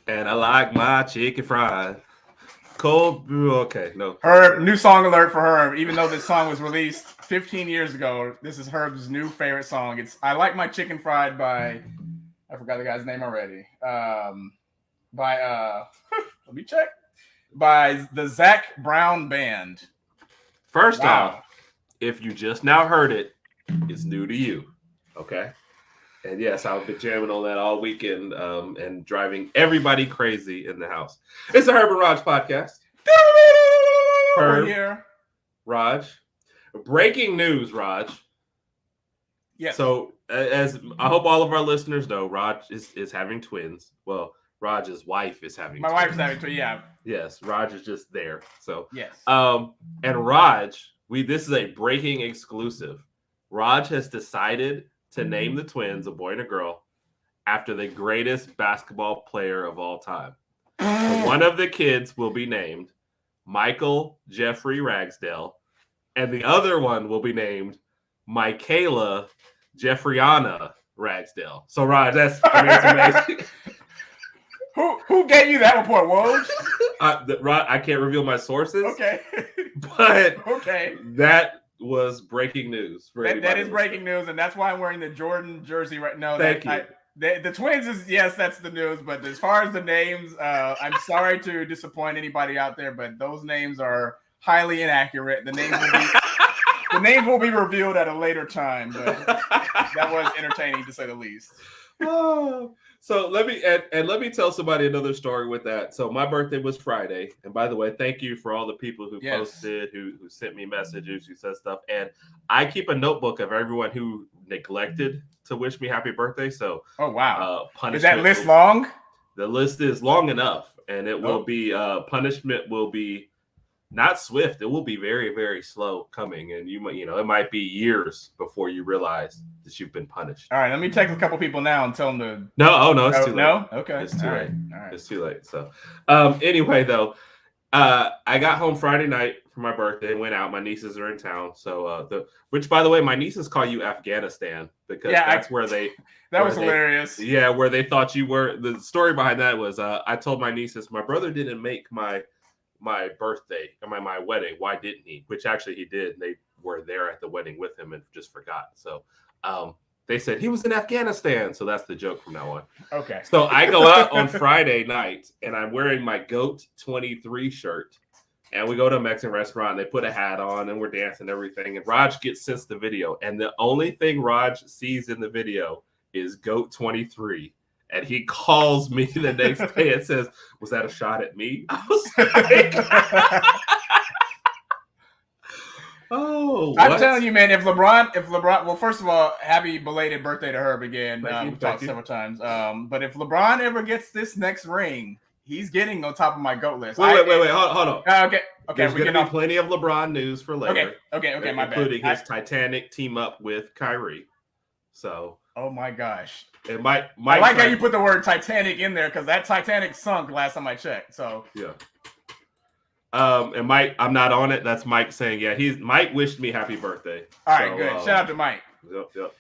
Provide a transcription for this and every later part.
And I like my chicken fried. Cold brew. Okay, no. Herb, new song alert for Herb. Even though this song was released 15 years ago, this is Herb's new favorite song. It's "I Like My Chicken Fried" by, I forgot the guy's name already. Let me check. By the Zac Brown Band. First off, if you just now heard it, it's new to you. Okay. And yes, I've been jamming on that all weekend and driving everybody crazy in the house. It's the Herb and Raj podcast. Herb here. Raj. Breaking news, Raj. Yes. So, as I hope all of our listeners know, Raj is having twins. Well, Raj's wife is having twins. My wife's having twins, yeah. Yes, Raj is just there. So, yes. And Raj, this is a breaking exclusive. Raj has decided to name the twins, a boy and a girl, after the greatest basketball player of all time. So one of the kids will be named Michael Jeffrey Ragsdale, and the other one will be named Michaela Jeffriana Ragsdale. So, Raj, that's amazing. Who gave you that report, Woj? I can't reveal my sources. Okay. But okay. That was breaking news. That is breaking news, and that's why I'm wearing the Jordan jersey right now. Thank you. The twins is, yes, that's the news. But as far as the names, I'm sorry to disappoint anybody out there, but those names are highly inaccurate. The names will be revealed at a later time, but that was entertaining to say the least. Oh. So let me tell somebody another story with that. So my birthday was Friday, and by the way, thank you for all the people who posted, who sent me messages, who said stuff. And I keep a notebook of everyone who neglected to wish me happy birthday. So is that list long? The list is long enough, and it will be punishment will be not swift. It will be very, very slow coming, and you know it might be years before you realize that you've been punished. All right, let me text a couple people now and tell them to. No, it's too late. No, okay, it's too late. All right. It's too late. So, anyway, though, I got home Friday night for my birthday and went out. My nieces are in town, so which, by the way, my nieces call you Afghanistan because that's where they. That was hilarious. Yeah, where they thought you were. The story behind that was I told my nieces my brother didn't make my birthday or my wedding. Why didn't he? Which actually he did. They were there at the wedding with him and just forgot. So they said he was in Afghanistan. So that's the joke from now on. Okay. So I go out on Friday night and I'm wearing my GOAT 23 shirt. And we go to a Mexican restaurant and they put a hat on and we're dancing and everything. And Raj gets sent the video. And the only thing Raj sees in the video is GOAT 23. And he calls me the next day and says, "Was that a shot at me?" I was like, "Oh, I'm telling you, man. If LeBron, well, first of all, happy belated birthday to Herb again. We've talked several times. But if LeBron ever gets this next ring, he's getting on top of my GOAT list. Wait, hold on. Okay. There's going to be plenty of LeBron news for later. Okay. My bad. Including his Titanic team up with Kyrie. So. Oh my gosh. It might I like how you put the word Titanic in there because that Titanic sunk last time I checked. So yeah. And Mike, I'm not on it. That's Mike saying, Mike wished me happy birthday. All right, good. Shout out to Mike. Yep.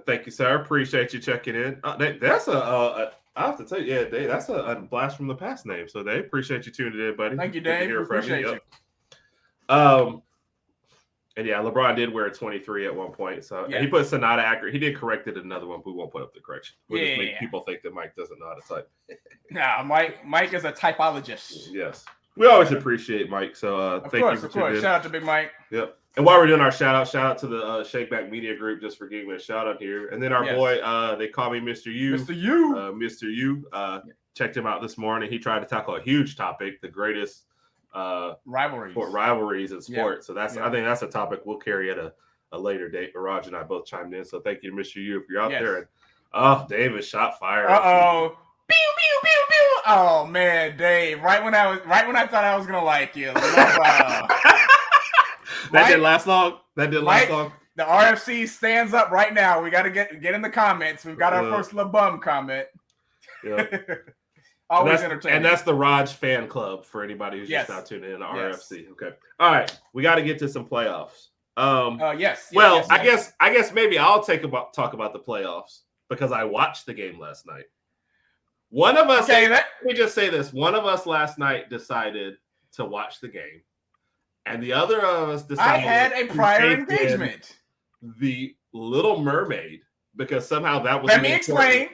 Thank you, sir. Appreciate you checking in. That's I have to tell you, Dave, that's a blast from the past name. So Dave, appreciate you tuning in, buddy. Thank you, Dave. Appreciate you. And yeah, LeBron did wear a 23 at one point. So he put Sonata accurate. He did correct it in another one, but we won't put up the correction. We'll just make people think that Mike doesn't know how to type. Nah, Mike is a typologist. Yes. We always appreciate Mike. So thank you. Of course. Shout out to Big Mike. Yep. And while we're doing our shout out to the Shakeback Media Group just for giving me a shout out here. And then our boy, they call me Mr. U. Mr. U. Checked him out this morning. He tried to tackle a huge topic, the greatest rivalries in sports. So I think that's a topic we'll carry at a later date. But Raj and I both chimed in. So thank you to Mr. U if you're out there. And David shot fire. Pew pew pew pew. Oh man, Dave. Right when I thought I was gonna like you. That didn't last long. The RFC stands up right now. We got to get in the comments. We've got our first LeBum comment. Yeah. Always entertaining. And that's the Raj fan club for anybody who's just not tuning in to RFC. Okay. All right. We got to get to some playoffs. Yes. I guess maybe I'll talk about the playoffs because I watched the game last night. One of us, let me just say this. One of us last night decided to watch the game, and the other of us decided I had a prior engagement. The Little Mermaid, because somehow that was. Let me explain.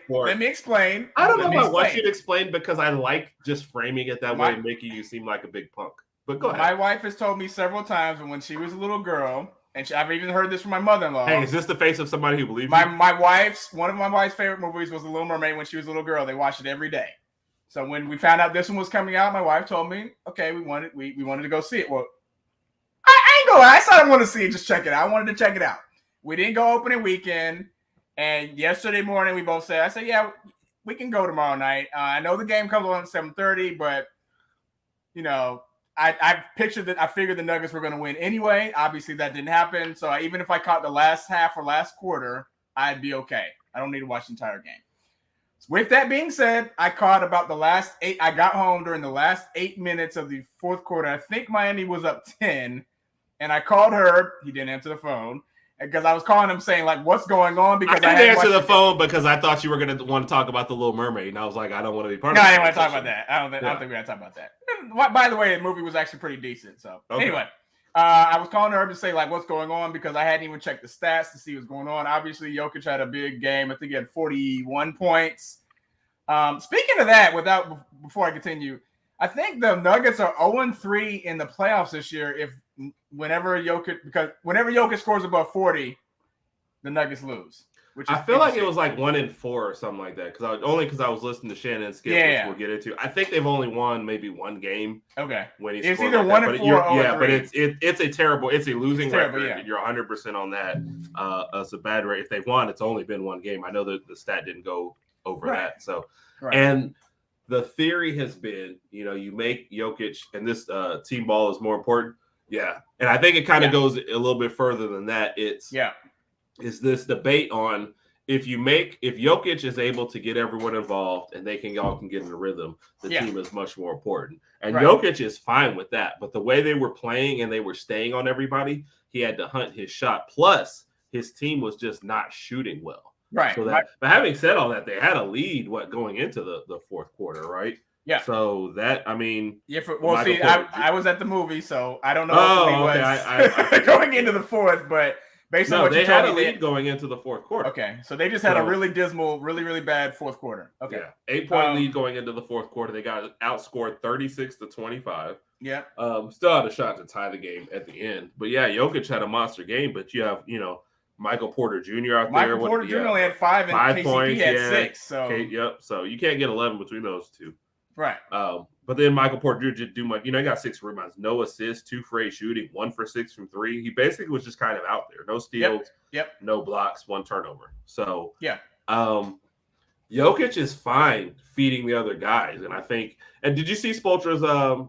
I don't know if I want you to explain because I like just framing it that way and making you seem like a big punk. But go ahead. My wife has told me several times when she was a little girl, and I've even heard this from my mother-in-law. Hey, is this the face of somebody who believes one of my wife's favorite movies was The Little Mermaid when she was a little girl. They watched it every day. So when we found out this one was coming out, my wife told me, okay, we wanted to go see it. Well, I ain't gonna lie. I said I want to see it, just check it out. I wanted to check it out. We didn't go opening weekend. And yesterday morning, we both said, I said, yeah, we can go tomorrow night. I know the game comes on at 7:30, but, I figured the Nuggets were going to win anyway. Obviously, that didn't happen. So even if I caught the last half or last quarter, I'd be okay. I don't need to watch the entire game. With that being said, I caught about the last 8. I got home during the last 8 minutes of the fourth quarter. I think Miami was up 10, and I called Herb. He didn't answer the phone. Because I was calling him saying, like, what's going on? Because I didn't answer the phone because I thought you were going to want to talk about The Little Mermaid. And I was like, I don't want to be part of it. No, I didn't want to talk about that. I don't think we're going to talk about that. By the way, the movie was actually pretty decent. So, Anyway, I was calling her to say, like, what's going on? Because I hadn't even checked the stats to see what's going on. Obviously, Jokic had a big game. I think he had 41 points. Speaking of that, before I continue, I think the Nuggets are 0-3 in the playoffs this year whenever Jokic scores above 40, the Nuggets lose. I feel like it was like 1-4 or something like that because I was listening to Shannon Sharpe, which we'll get into. I think they've only won maybe one game. Okay, when it's either 1-4 or 3. But it's a losing record. Yeah. You're 100% on that. It's a bad rate. If they've won, it's only been one game. I know that the stat didn't go over that. So and the theory has been, you make Jokic and this team ball is more important. Yeah, and I think it kind of goes a little bit further than that. It's this debate on if Jokic is able to get everyone involved and they all can get in a rhythm, the team is much more important. And Jokic is fine with that. But the way they were playing and they were staying on everybody, he had to hunt his shot. Plus, his team was just not shooting well. Right. So but having said all that, they had a lead going into the fourth quarter, right? Yeah. So that, I mean, I was at the movie, so I don't know what the lead was going into the fourth, but based on what you told me, they had a lead going into the fourth quarter. Okay, so they just had a really dismal, really, really bad fourth quarter. Okay, 8-point lead going into the fourth quarter. They got outscored 36-25. Yeah. Still had a shot to tie the game at the end, but Jokic had a monster game. But you have, Michael Porter Jr. out there. Michael Porter Jr. only had 5 and KCP points, had 6. So So you can't get 11 between those two. Right. But then Michael Porter Jr. didn't do much. He got 6 rebounds, no assists, 2 for 8 shooting, 1 for 6 from 3. He basically was just kind of out there. No steals, no blocks, 1 turnover. So Jokic is fine feeding the other guys, and I think. And did you see Spoelstra's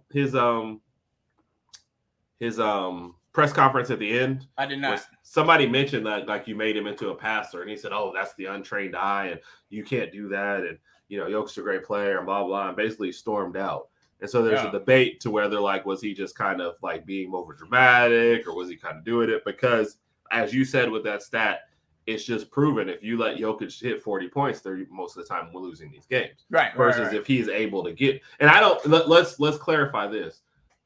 his press conference at the end? I did not. Somebody mentioned that like you made him into a passer, and he said, "Oh, that's the untrained eye, and you can't do that." And Jokic's a great player, and blah blah, and basically stormed out. And so there's a debate to whether like was he just kind of like being over dramatic, or was he kind of doing it? Because as you said with that stat, it's just proven if you let Jokic hit 40 points, they're most of the time losing these games. Right. Versus if he's able to get, and I don't. Let's clarify this.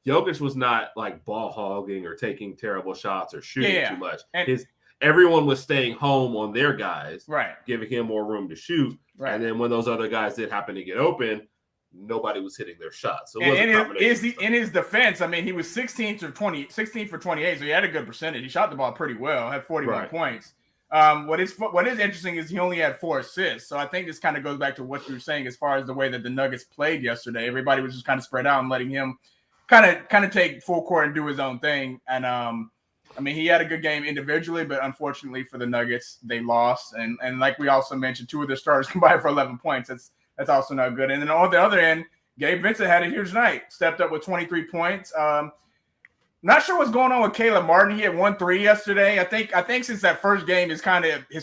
Jokic was not like ball hogging or taking terrible shots or shooting too much. And everyone was staying home on their guys, giving him more room to shoot. Right. And then when those other guys did happen to get open, nobody was hitting their shots. So in his defense, I mean, he was 16 for 28, so he had a good percentage. He shot the ball pretty well, had 41 points. What is interesting is he only had 4 assists. So I think this kind of goes back to what you were saying as far as the way that the Nuggets played yesterday. Everybody was just kind of spread out and letting him kind of take full court and do his own thing. And I mean, he had a good game individually, but unfortunately for the Nuggets, they lost. And like we also mentioned, 2 of their starters combined for 11 points. That's also not good. And then on the other end, Gabe Vincent had a huge night. Stepped up with 23 points. Not sure what's going on with Caleb Martin. He had 1-3 yesterday. I think since that first game, his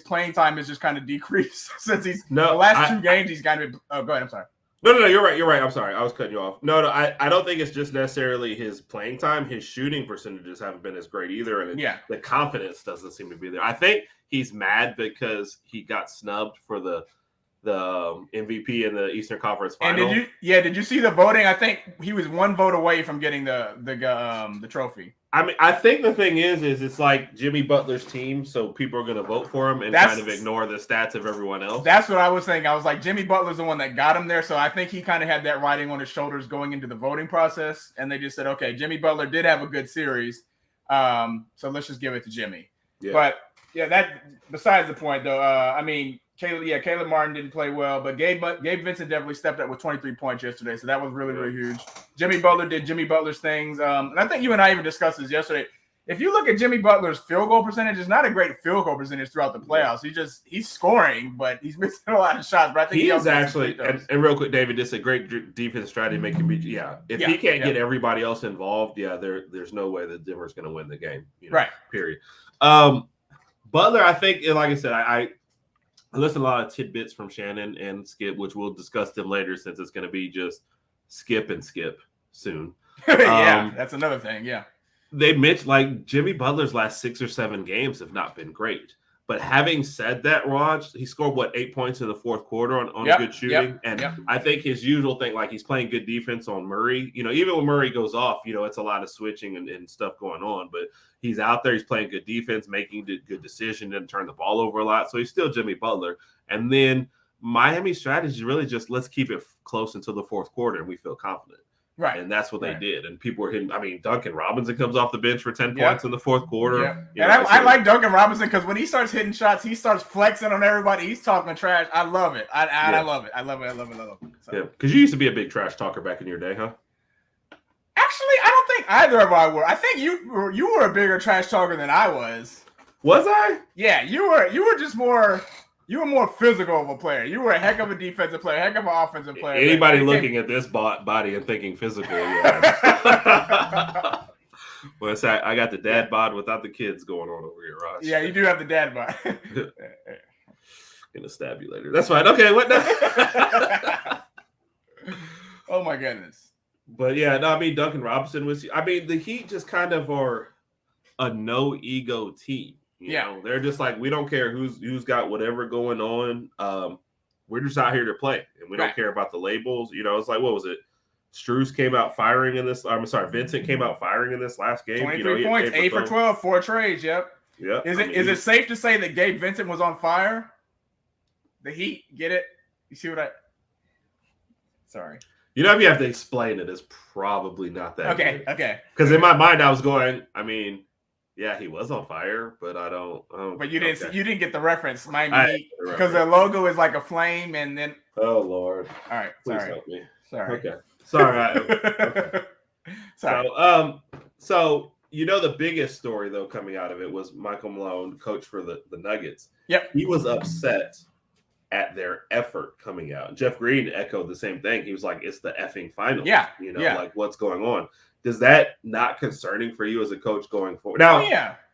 playing time has just kind of decreased since the last two games he's kind of. Oh, go ahead. I'm sorry. No, you're right. I'm sorry. I was cutting you off. No, I don't think it's just necessarily his playing time. His shooting percentages haven't been as great either, and the confidence doesn't seem to be there. I think he's mad because he got snubbed for the MVP in the Eastern Conference Final. And did you see the voting? I think he was one vote away from getting the trophy. I mean, I think the thing is it's like Jimmy Butler's team, so people are going to vote for him and kind of ignore the stats of everyone else. That's what I was saying. I was like, Jimmy Butler's the one that got him there, so I think he kind of had that riding on his shoulders going into the voting process, and they just said, okay, Jimmy Butler did have a good series, so let's just give it to Jimmy. Yeah. But yeah, that besides the point though. I mean, Caleb Martin didn't play well, but Gabe Vincent definitely stepped up with 23 points yesterday, so that was really, really huge. Jimmy Butler did Jimmy Butler's things, and I think you and I even discussed this yesterday. If you look at Jimmy Butler's field goal percentage, it's not a great field goal percentage throughout the playoffs. He's scoring, but he's missing a lot of shots. But I think he is actually, and real quick, David, this is a great defense strategy. Making me, if he can't get everybody else involved, there's no way that Denver's going to win the game. Right. Period. Butler, I think, like I said, I listened to a lot of tidbits from Shannon and Skip, which we'll discuss them later since it's going to be just skip soon. That's another thing. Yeah. They mentioned like Jimmy Butler's last 6 or 7 games have not been great. But having said that, Raj, he scored 8 points in the fourth quarter on good shooting. I think his usual thing, like he's playing good defense on Murray. Even when Murray goes off, it's a lot of switching and stuff going on. But he's out there, he's playing good defense, making good decisions, didn't turn the ball over a lot. So he's still Jimmy Butler. And then Miami's strategy is really just let's keep it close until the fourth quarter and we feel confident. Right. And that's what they did. And people were hitting. I mean, Duncan Robinson comes off the bench for 10 points in the fourth quarter. Yeah. And I like Duncan Robinson because when he starts hitting shots, he starts flexing on everybody. He's talking trash. I love it. I love it. I love it. So. Yeah. Because you used to be a big trash talker back in your day, huh? Actually, I don't think either of us were. I think you were a bigger trash talker than I was. Was I? Yeah, you were just more. You were more physical of a player. You were a heck of a defensive player, heck of an offensive player. Anybody looking at this body and thinking physical, Well, it's I got the dad bod without the kids going on over here, Ross. Yeah, you do have the dad bod. Gonna stab you later. That's fine. Okay, what now? Oh my goodness. But yeah, no, I mean Duncan Robinson was. I mean the Heat just kind of are a no ego team. You know, they're just like, we don't care who's got whatever going on. We're just out here to play, and we don't care about the labels. It's like, what was it? Strus came out firing in this. I'm sorry, Vincent came out firing in this last game. 23 points, 8 for 12, 4 trades. Yep. Is it safe to say that Gabe Vincent was on fire? The Heat, get it? You see what I? Sorry. If you have to explain it, it's probably not that. Okay. Because in my mind, I was going. I mean. Yeah, he was on fire, but I don't. But you didn't. You didn't get the reference, Miami, because the logo is like a flame, and then. Oh Lord! All right, please help me. Sorry. Okay, sorry. Okay. Sorry. So the biggest story though coming out of it was Michael Malone, coach for the Nuggets. Yep. He was upset at their effort coming out. Jeff Green echoed the same thing. He was like, "It's the effing finals." Yeah. Like what's going on. Is that not concerning for you as a coach going forward? Now,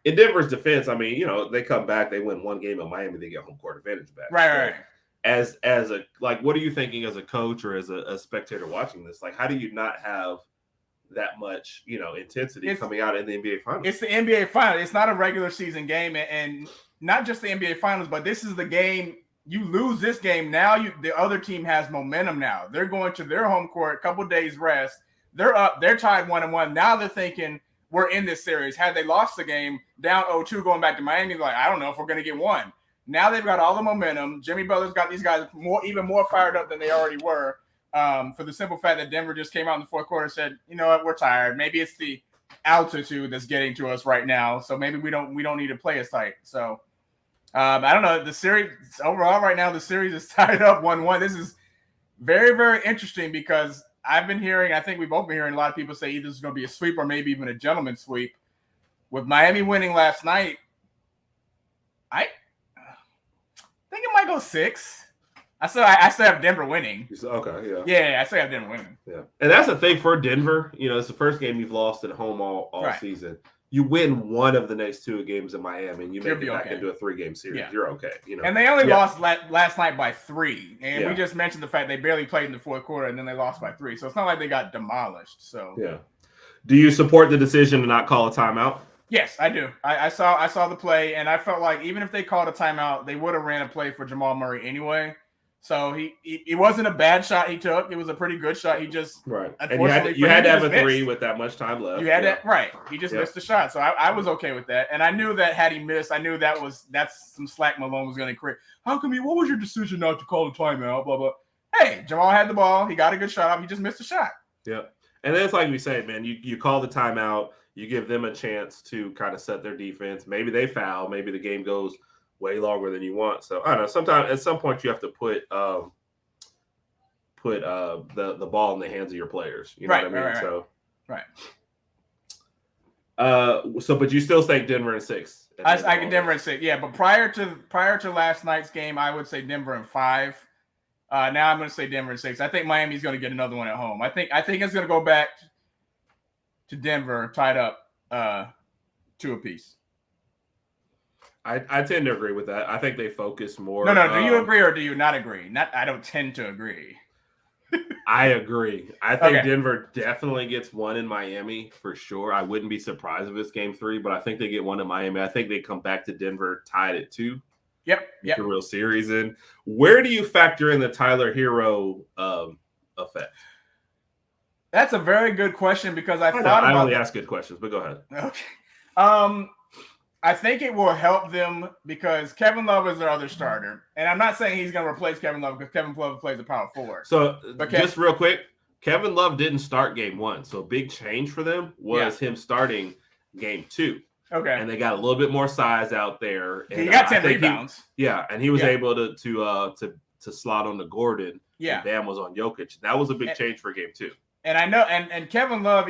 in Denver's defense, I mean, they come back, they win one game in Miami, they get home court advantage back. Right. As a what are you thinking as a coach or as a spectator watching this? Like, how do you not have that much, intensity coming out in the NBA Finals? It's the NBA Finals. It's not a regular season game, and not just the NBA Finals, but this is the game. You lose this game now, the other team has momentum now. They're going to their home court, a couple days rest. They're up. They're tied 1-1. Now they're thinking we're in this series. Had they lost the game down 0-2 going back to Miami, like, I don't know if we're going to get one. Now they've got all the momentum. Jimmy Butler's got these guys even more fired up than they already were, for the simple fact that Denver just came out in the fourth quarter and said, you know what, we're tired. Maybe it's the altitude that's getting to us right now. So maybe we don't need to play as tight. So I don't know. The series overall right now, the series is tied up 1-1. This is very, very interesting because I've been hearing, I think we've both been hearing a lot of people say either it's going to be a sweep or maybe even a gentleman's sweep. With Miami winning last night, I think it might go 6. I still have Denver winning. Okay, yeah. Yeah, I still have Denver winning. Yeah. And that's the thing for Denver. It's the first game you've lost at home all season. You win one of the next 2 games in Miami, and you make it back into a 3-game series. Yeah. You're okay. And they only lost last night by 3. And we just mentioned the fact they barely played in the fourth quarter, and then they lost by 3. So it's not like they got demolished. So yeah. Do you support the decision to not call a timeout? Yes, I do. I saw the play, and I felt like even if they called a timeout, they would have ran a play for Jamal Murray anyway. So it wasn't a bad shot he took. It was a pretty good shot. He just unfortunately and you had to have a 3 with that much time left. You had that right. He just missed the shot. So I was okay with that. And I knew that had he missed, I knew that's some slack Malone was going to create. How come what was your decision not to call a timeout? Blah blah. Hey, Jamal had the ball. He got a good shot off. He just missed a shot. Yeah. And then it's like we say, man, you call the timeout. You give them a chance to kind of set their defense. Maybe they foul. Maybe the game goes way longer than you want. So I don't know. Sometimes at some point you have to put the ball in the hands of your players. You know what I mean? So but you still say Denver in 6. I can Denver in 6. Yeah, but prior to last night's game, I would say Denver in 5. Now I'm going to say Denver in 6. I think Miami's going to get another one at home. I think it's going to go back to Denver tied up 2 apiece. I tend to agree with that. I think they focus more. No. Do you agree or do you not agree? I don't tend to agree. I agree. I think Denver definitely gets one in Miami for sure. I wouldn't be surprised if it's game 3, but I think they get one in Miami. I think they come back to Denver tied at 2. Yep. The real series in. Where do you factor in the Tyler Hero effect? That's a very good question because I only ask good questions, but go ahead. Okay. I think it will help them because Kevin Love is their other starter. And I'm not saying he's going to replace Kevin Love because Kevin Love plays a power forward. So just real quick, Kevin Love didn't start game 1. So a big change for them was him starting game 2. Okay. And they got a little bit more size out there. And he got 10 rebounds. And he was able to slot on to Gordon. Yeah. And Bam was on Jokic. That was a big change for game 2. And I know, and Kevin Love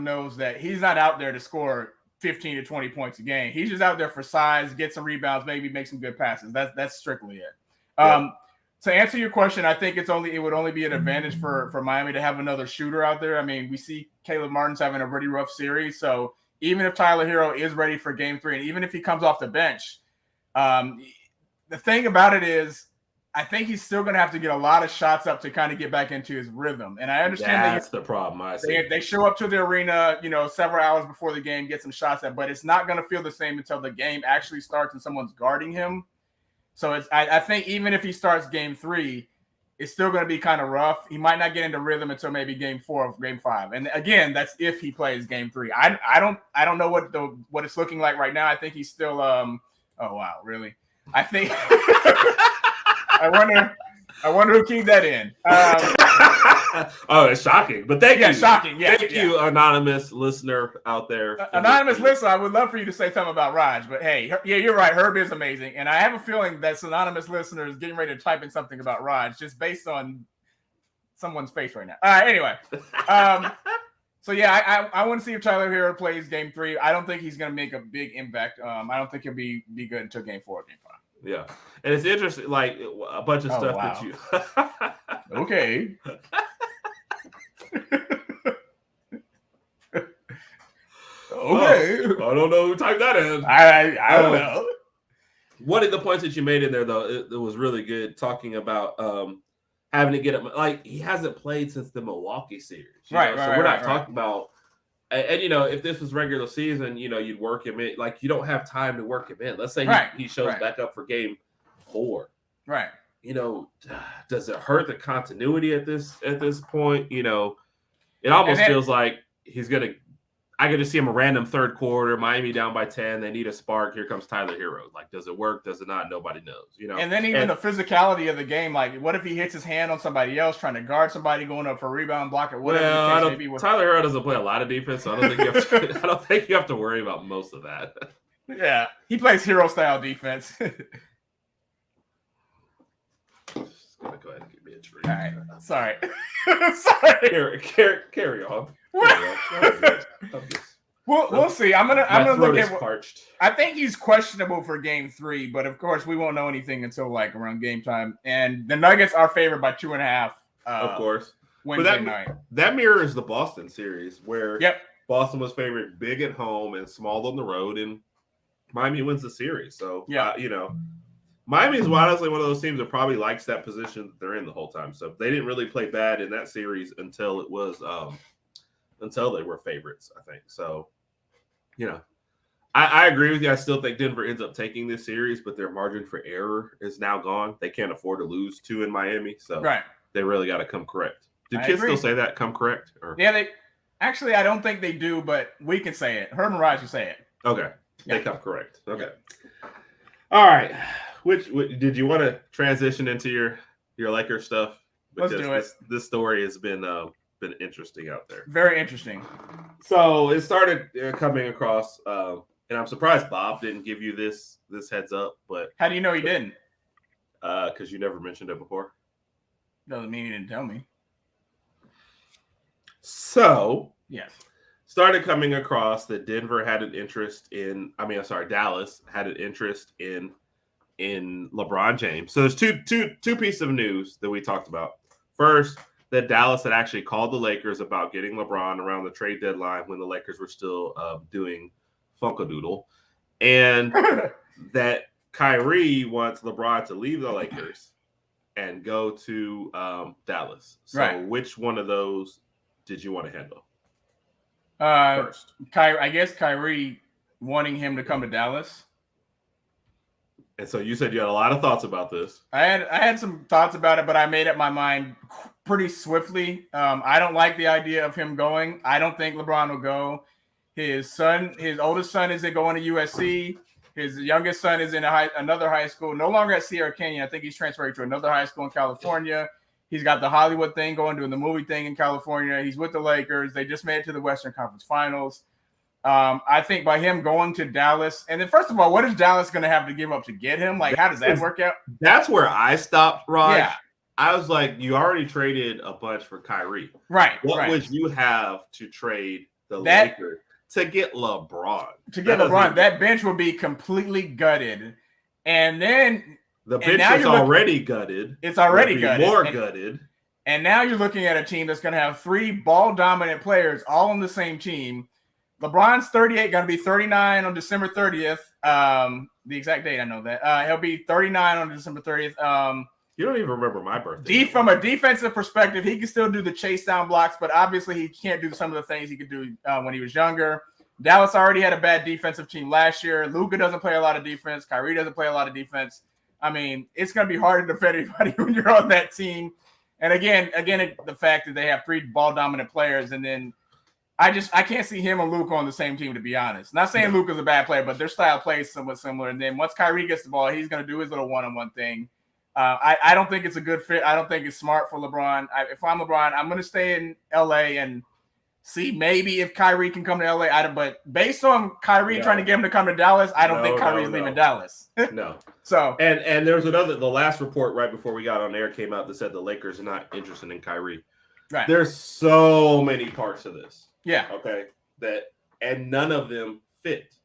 knows that he's not out there to score 15 to 20 points a game. He's just out there for size, get some rebounds, maybe make some good passes. That's strictly it. To answer your question, I think it would only be an advantage for Miami to have another shooter out there. I mean, we see Caleb Martin's having a really rough series. So even if Tyler Hero is ready for game 3, and even if he comes off the bench, the thing about it is, I think he's still going to have to get a lot of shots up to kind of get back into his rhythm. And I understand that's the problem. I see. They show up to the arena, several hours before the game, get some shots at, but it's not going to feel the same until the game actually starts and someone's guarding him. So I think even if he starts game 3, it's still going to be kind of rough. He might not get into rhythm until maybe game 4 or game 5. And again, that's if he plays game 3. I don't know what it's looking like right now. I think he's still oh wow, really? I think I wonder who keyed that in. Oh, it's shocking. But thank you. Shocking. Yeah, thank you, anonymous listener out there. Anonymous listener, I would love for you to say something about Raj. But hey, you're right. Herb is amazing. And I have a feeling that anonymous listener is getting ready to type in something about Raj just based on someone's face right now. All right, anyway. So, yeah, I want to see if Tyler Hero plays game 3. I don't think he's going to make a big impact. I don't think he'll be good until game 4 or game 5. Yeah. And it's interesting, like a bunch of stuff that you. Okay. Okay. I don't know who typed that in. I don't know. One of the points that you made in there, though, it was really good, talking about having to get him. Like, he hasn't played since the Milwaukee series. Right. So we're not talking about. And if this was regular season, you'd work him in. Like, you don't have time to work him in. Let's say he shows back up for game 4. Right. Does it hurt the continuity at this point? It almost feels like he's going to. I get to see him a random third quarter, Miami down by 10. They need a spark. Here comes Tyler Hero. Like, does it work? Does it not? Nobody knows. And then even the physicality of the game. Like, what if he hits his hand on somebody else trying to guard somebody going up for a rebound, block, or whatever? Well, Tyler Hero doesn't play a lot of defense, so I don't think you have to worry about most of that. Yeah, he plays hero style defense. Just gonna go ahead and give me a drink. All right, sorry. Sorry. Carry on. We'll see. I'm gonna look at parched. I think he's questionable for game 3, but of course we won't know anything until like around game time. And the Nuggets are favored by 2.5. Of course. Wednesday night. That mirrors the Boston series where yep. Boston was favored big at home and small on the road, and Miami wins the series. So Miami is honestly one of those teams that probably likes that position that they're in the whole time. So they didn't really play bad in that series until it was until they were favorites, I think. So, I agree with you. I still think Denver ends up taking this series, but their margin for error is now gone. They can't afford to lose 2 in Miami. So they really got to come correct. Do kids still say that, come correct? Or? Yeah, they actually, I don't think they do, but we can say it. Herman Raj can say it. Okay. They come correct. Okay. All right. Which did you want to transition into your Lakers stuff? Because let's do it. This story has been interesting out there. Very interesting. So it started coming across, and I'm surprised Bob didn't give you this heads up. But how do you know he didn't? Because you never mentioned it before. Doesn't mean he didn't tell me. So yes, started coming across that Denver had an interest in. Dallas had an interest in LeBron James. So there's two pieces of news that we talked about. First, that Dallas had actually called the Lakers about getting LeBron around the trade deadline when the Lakers were still doing Funkadoodle, and that Kyrie wants LeBron to leave the Lakers and go to Dallas. So which one of those did you want to handle first? I guess Kyrie wanting him to come to Dallas. And so you said you had a lot of thoughts about this. I had some thoughts about it, but I made up my mind pretty swiftly. I don't like the idea of him going. I don't think LeBron will go. His oldest son isn't going to USC. His youngest son is in another high school, no longer at Sierra Canyon. I think he's transferring to another high school in California. He's got the Hollywood thing going, doing the movie thing in California. He's with the Lakers. They just made it to the Western Conference Finals. I think by him going to Dallas, and then first of all, what is Dallas going to have to give up to get him? Like, how does that work out? That's where I stopped, Raj. Yeah. I was like, you already traded a bunch for Kyrie. Right. What would you have to trade the Lakers to get LeBron? That bench would be completely gutted. And then the bench is already gutted. It's already gutted. More gutted. And now you're looking at a team that's going to have 3 ball-dominant players all on the same team. LeBron's 38, going to be 39 on December 30th. The exact date, I know that. He'll be 39 on December 30th. You don't even remember my birthday. From a defensive perspective, he can still do the chase down blocks, but obviously he can't do some of the things he could do when he was younger. Dallas already had a bad defensive team last year. Luka doesn't play a lot of defense. Kyrie doesn't play a lot of defense. I mean, it's going to be hard to defend anybody when you're on that team. And again, the fact that they have 3 ball-dominant players, and then I can't see him and Luka on the same team, to be honest. Not saying Luka's a bad player, but their style plays somewhat similar. And then once Kyrie gets the ball, he's going to do his little one-on-one thing. I don't think it's a good fit. I don't think it's smart for LeBron. If I'm LeBron, I'm going to stay in LA and see maybe if Kyrie can come to LA. But based on Kyrie trying to get him to come to Dallas, I don't think Kyrie's leaving Dallas. No. So and there's the last report right before we got on air came out that said the Lakers are not interested in Kyrie. Right. There's so many parts of this. Yeah. Okay. And none of them fit.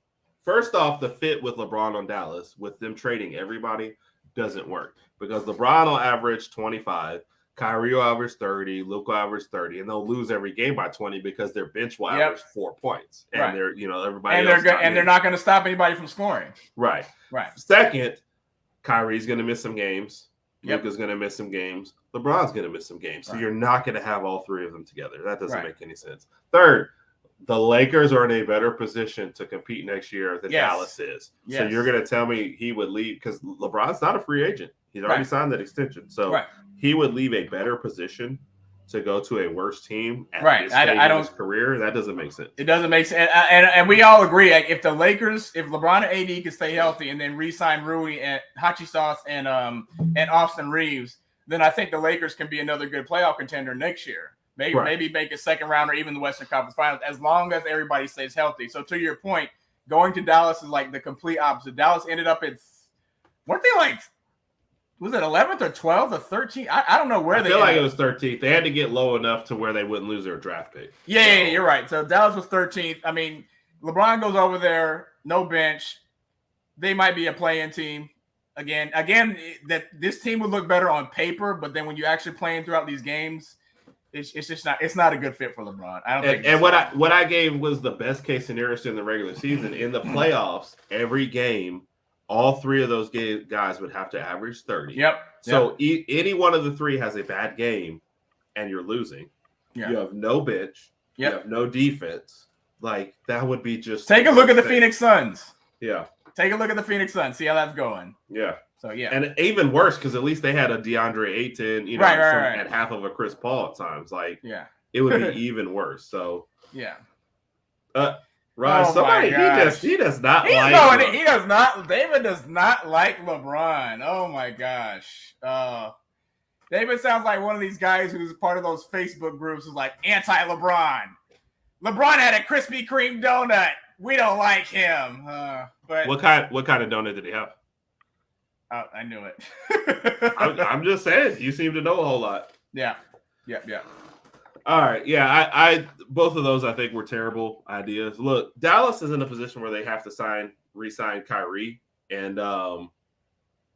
First off, the fit with LeBron on Dallas, with them trading everybody, doesn't work because LeBron will average 25, Kyrie will average 30, Luka will average 30, and they'll lose every game by 20 because their bench will average 4 points, and they're everybody and they're not going to stop anybody from scoring. Right. Second, Kyrie's going to miss some games. Luka's going to miss some games. LeBron's going to miss some games. So you're not going to have all 3 of them together. That doesn't make any sense. Third, the Lakers are in a better position to compete next year than Dallas is. So you're going to tell me he would leave because LeBron's not a free agent. He's already signed that extension. So he would leave a better position to go to a worse team at this stage of his career. That doesn't make sense. It doesn't make sense. And we all agree, like, if LeBron and AD can stay healthy and then re-sign Rui and Hachi Sauce and Austin Reeves, then I think the Lakers can be another good playoff contender next year. Maybe make a second round or even the Western Conference Finals as long as everybody stays healthy. So to your point, going to Dallas is like the complete opposite. Dallas ended up weren't they like, was it 11th or 12th or 13th? I don't know where they. I feel like it was 13th. They had to get low enough to where they wouldn't lose their draft pick. Yeah, you're right. So Dallas was 13th. I mean, LeBron goes over there, no bench. They might be a play-in team. Again, that this team would look better on paper, but then when you actually playing throughout these games, it's just not. It's not a good fit for LeBron. I don't think. And what I gave was the best case scenario in the regular season. In the playoffs, every game, all three of those guys would have to average 30. Yep. So any one of the three has a bad game, and you're losing. Yeah. You have no bench. Yep. You have no defense. Like that would be just. Take a look at the Phoenix Suns. Yeah. Take a look at the Phoenix Suns. See how that's going. Yeah. So yeah. And even worse because at least they had a DeAndre Ayton, right. At half of a Chris Paul at times. Like it would be even worse. So yeah. Raj, he does not like. He does not. David does not like LeBron. Oh my gosh. David sounds like one of these guys who's part of those Facebook groups who's like anti-LeBron. LeBron had a Krispy Kreme donut. We don't like him. But what kind of donut did he have? I knew it. I'm just saying. You seem to know a whole lot. Yeah. All right. Yeah, I both of those I think were terrible ideas. Look, Dallas is in a position where they have to re-sign Kyrie, and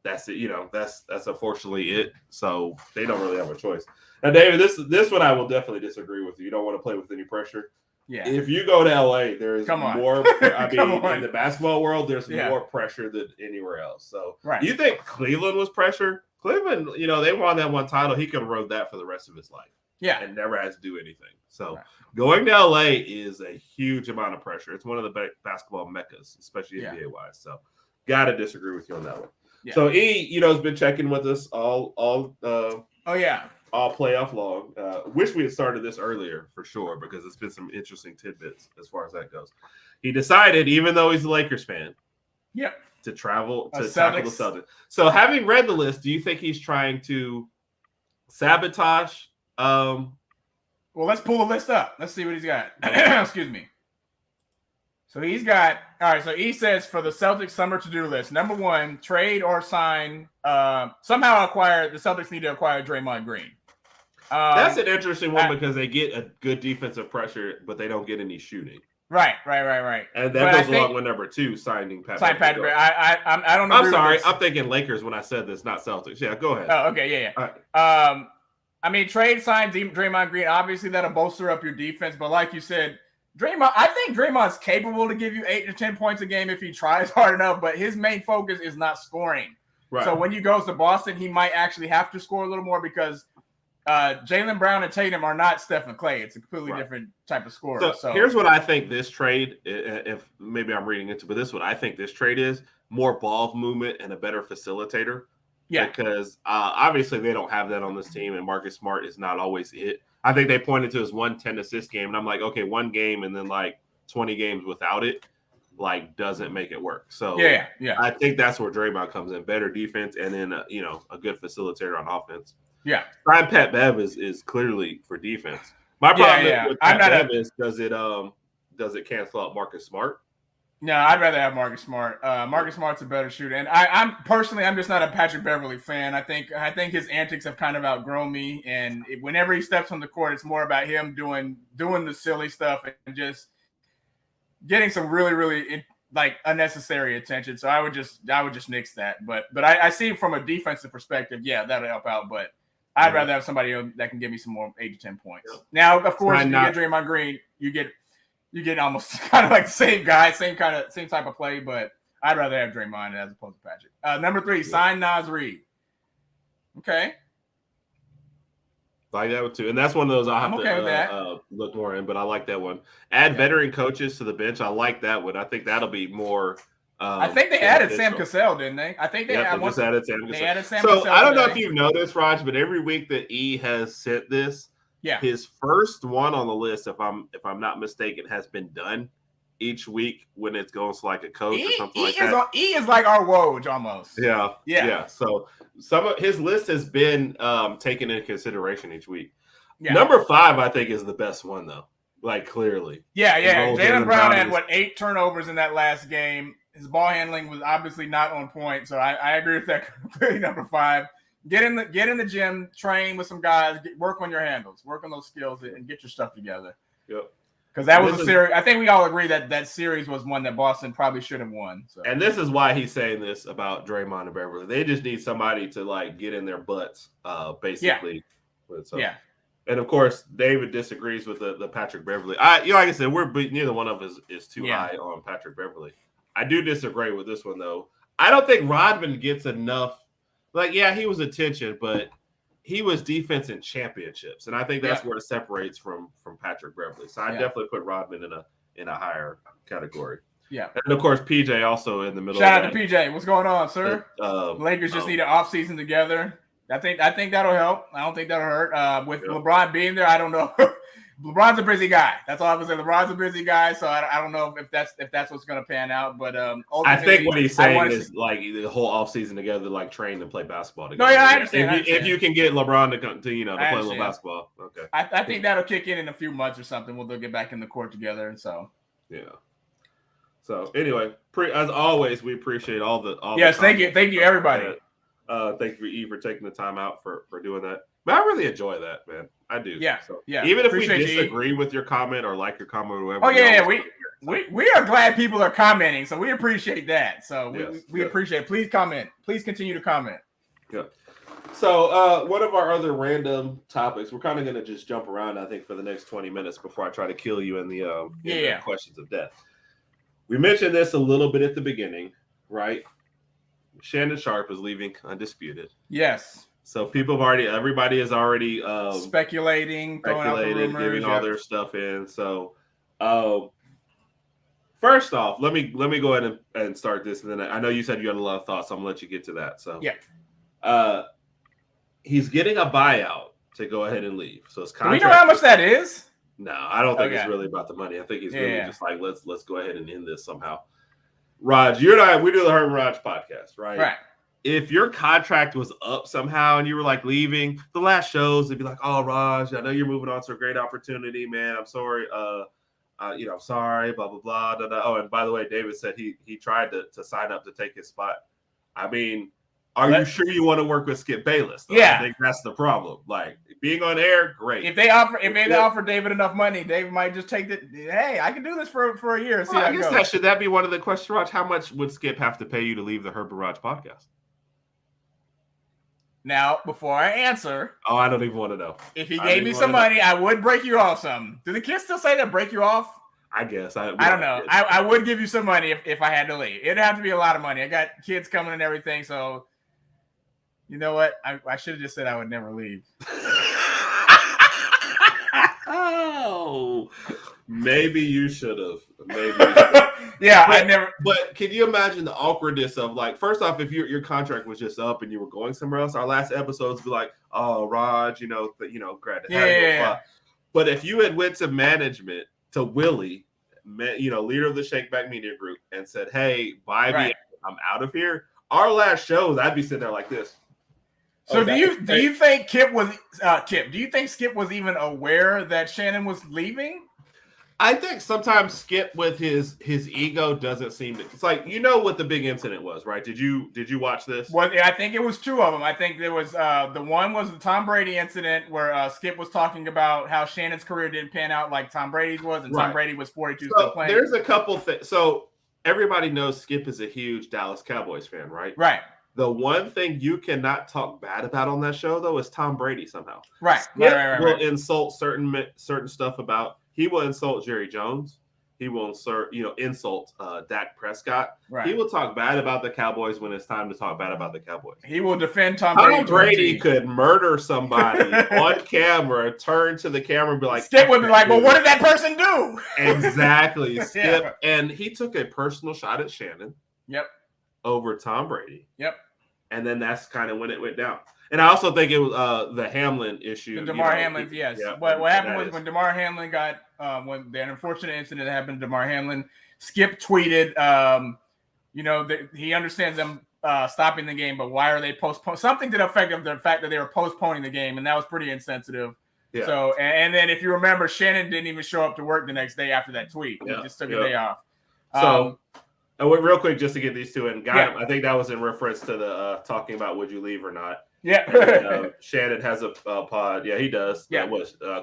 that's it. That's unfortunately it. So they don't really have a choice. Now, David, this one I will definitely disagree with you. You don't want to play with any pressure. Yeah. If you go to LA, there's more. I mean, in the basketball world, there's more pressure than anywhere else. So, you think Cleveland was pressure? Cleveland, they won that one title. He could have rode that for the rest of his life. Yeah. And never has to do anything. So, going to LA is a huge amount of pressure. It's one of the basketball meccas, especially NBA wise. So, got to disagree with you on that one. Yeah. So, E, has been checking with us all playoff long. Wish we had started this earlier for sure because it's been some interesting tidbits as far as that goes. He decided, even though he's a Lakers fan, to travel to tackle the Celtics. So, having read the list, do you think he's trying to sabotage? Well, let's pull the list up. Let's see what he's got. Excuse me. So he's got So he says for the Celtics summer to-do list, number 1, trade or sign. Somehow the Celtics need to acquire Draymond Green. That's an interesting one because they get a good defensive pressure, but they don't get any shooting. Right. And that goes along with number 2, signing Patrick. I don't know. I'm sorry. I'm thinking Lakers when I said this, not Celtics. Yeah, go ahead. Oh, okay. Yeah. All right. I mean, trade sign Draymond Green. Obviously, that'll bolster up your defense. But like you said, I think Draymond's capable to give you 8 to 10 points a game if he tries hard enough. But his main focus is not scoring. Right. So when he goes to Boston, he might actually have to score a little more because Jaylen Brown and Tatum are not Steph and Clay. It's a completely different type of scorer. So here's what I think this trade, if maybe I'm reading into, but this is what I think this trade is: more ball movement and a better facilitator. Yeah, because obviously they don't have that on this team, and Marcus Smart is not always it. I think they pointed to his 10 assist game, and I'm like, okay, one game and then like 20 games without it, like doesn't make it work. So yeah. I think that's where Draymond comes in: better defense and then a good facilitator on offense. Yeah, Brian Pat Bev is clearly for defense. My problem with Pat Bev is does it cancel out Marcus Smart? No, I'd rather have Marcus Smart. Marcus Smart's a better shooter, and I'm just not a Patrick Beverley fan. I think his antics have kind of outgrown me, and whenever he steps on the court, it's more about him doing the silly stuff and just getting some really, really like unnecessary attention. So I would just nix that. But I see from a defensive perspective, that'll help out. But I'd rather have somebody that can give me some more 8 to 10 points. Yeah. Now, of course, if you get Draymond Green, you get almost kind of like the same guy, same type of play, but I'd rather have Draymond as opposed to Patrick. Number 3, sign Naz Reid. Okay. Like that one too. And that's one of those I'll have to look more in, but I like that one. Add veteran coaches to the bench. I like that one. I think that'll be more I think they added Sam Cassell, didn't they? I think they just added Sam Cassell. So I don't know if you've noticed, Raj, but every week that E has sent this, his first one on the list, if I'm not mistaken, has been done each week when it goes to like a coach or something like that. E is like our Woj almost. Yeah. So some of his list has been taken into consideration each week. Yeah. Number 5, I think, is the best one though. Like clearly. Yeah. Jaylen Brown had 8 turnovers in that last game. His ball handling was obviously not on point, so I agree with that. Clearly, number 5. Get in the gym, train with some guys, work on your handles, work on those skills, and get your stuff together. Yep. Because that was a series. I think we all agree that series was one that Boston probably should have won. So. And this is why he's saying this about Draymond and Beverly. They just need somebody to like get in their butts, basically. Yeah. So, and of course, David disagrees with the Patrick Beverly. Like I said, neither one of us is too high on Patrick Beverly. I do disagree with this one though. I don't think Rodman gets enough. Like, yeah, he was attention, but he was defense in championships, and I think that's where it separates from Patrick Beverly. So I definitely put Rodman in a higher category. Yeah, and of course PJ also in the middle. Shout out to PJ. What's going on, sir? Lakers just need an off season together. I think that'll help. I don't think that'll hurt. With LeBron being there, I don't know. LeBron's a busy guy. That's all I was saying. LeBron's a busy guy, so I don't know if that's what's going to pan out. But I think what he's saying is like the whole offseason together, like train and play basketball together. No, yeah, I understand. If you can get LeBron to come to to play a little basketball, okay. I think that'll kick in a few months or something. They'll get back in the court together, and so So anyway, as always, we appreciate all the thank you everybody. Thank you Eve for taking the time out for doing that. But I really enjoy that, man. I do. Yeah. So, yeah. Even if we disagree with your comment or like your comment or whatever. Oh yeah, we are glad people are commenting, so we appreciate that. So we appreciate it. Please comment. Please continue to comment. Yeah. So one of our other random topics, we're kind of going to just jump around, I think, for the next 20 minutes before I try to kill you in the questions of death. We mentioned this a little bit at the beginning, right? Shannon Sharpe is leaving undisputed. Yes. So everybody is already speculating, rumors, giving all their stuff in. So first off, let me go ahead and start this, and then I know you said you had a lot of thoughts, so I'm gonna let you get to that. So he's getting a buyout to go ahead and leave. So his contract. Do we know how much that is? No, I don't think it's really about the money. I think he's really just like let's go ahead and end this somehow. Raj, you and I, we do the Herb and Raj podcast, right? Right. If your contract was up somehow and you were like leaving the last shows, it'd be like, "Oh, Raj, I know you're moving on to a great opportunity, man. I'm sorry. I'm sorry, blah blah blah." Da, da. Oh, and by the way, David said he tried to sign up to take his spot. I mean, are you sure you want to work with Skip Bayless? Though? Yeah, I think that's the problem. Like being on air, great. If they offer David enough money, David might just take it. Hey, I can do this for a year. And see how it goes. Should that be one of the questions, Raj? How much would Skip have to pay you to leave the Herb and Raj podcast? Now, before I answer, I don't even want to know. If he gave me some money, I would break you off some. Do the kids still say that, break you off? I guess. I don't know. I would give you some money if I had to leave. It'd have to be a lot of money. I got kids coming and everything, so you know what? I should have just said I would never leave. Oh, maybe you should have. Yeah, I never. But can you imagine the awkwardness of like, first off, if your contract was just up and you were going somewhere else, our last episodes be like, "Oh, Raj, grad." Yeah. But if you had went to management to Willie, leader of the Shake Back Media Group, and said, "Hey, bye, I'm out of here." Our last shows, I'd be sitting there like this. So do you think Kip was Kip? Do you think Skip was even aware that Shannon was leaving? I think sometimes Skip with his ego doesn't seem to. It's like what the big incident was, right? Did you watch this? Well, I think it was two of them. I think there was the one was the Tom Brady incident where Skip was talking about how Shannon's career didn't pan out like Tom Brady's was, and Tom Brady was 42 still playing. There's a couple things. So everybody knows Skip is a huge Dallas Cowboys fan, right? Right. The one thing you cannot talk bad about on that show, though, is Tom Brady somehow. Right. Skip will insult certain stuff about. He will insult Jerry Jones. He will insult Dak Prescott. Right. He will talk bad about the Cowboys when it's time to talk bad about the Cowboys. He will defend Tom Brady. Tom Brady could murder somebody on camera, turn to the camera and be like, Skip would be like, well, what did that person do? Exactly. Skip. And he took a personal shot at Shannon. Yep. Over Tom Brady. Yep. And then that's kind of when it went down. And I also think it was the Hamlin issue. The DeMar Hamlin, yes. Yeah, what happened was when DeMar Hamlin got when the unfortunate incident that happened to DeMar Hamlin, Skip tweeted, that he understands them stopping the game, but why are they postponing? Something to the effect of the fact that they were postponing the game, and that was pretty insensitive. Yeah. So, and then if you remember, Shannon didn't even show up to work the next day after that tweet. He just took a day off. So. Real quick, just to get these two in, I think that was in reference to the talking about would you leave or not. Yeah. And, Shannon has a pod. Yeah, he does. Yeah.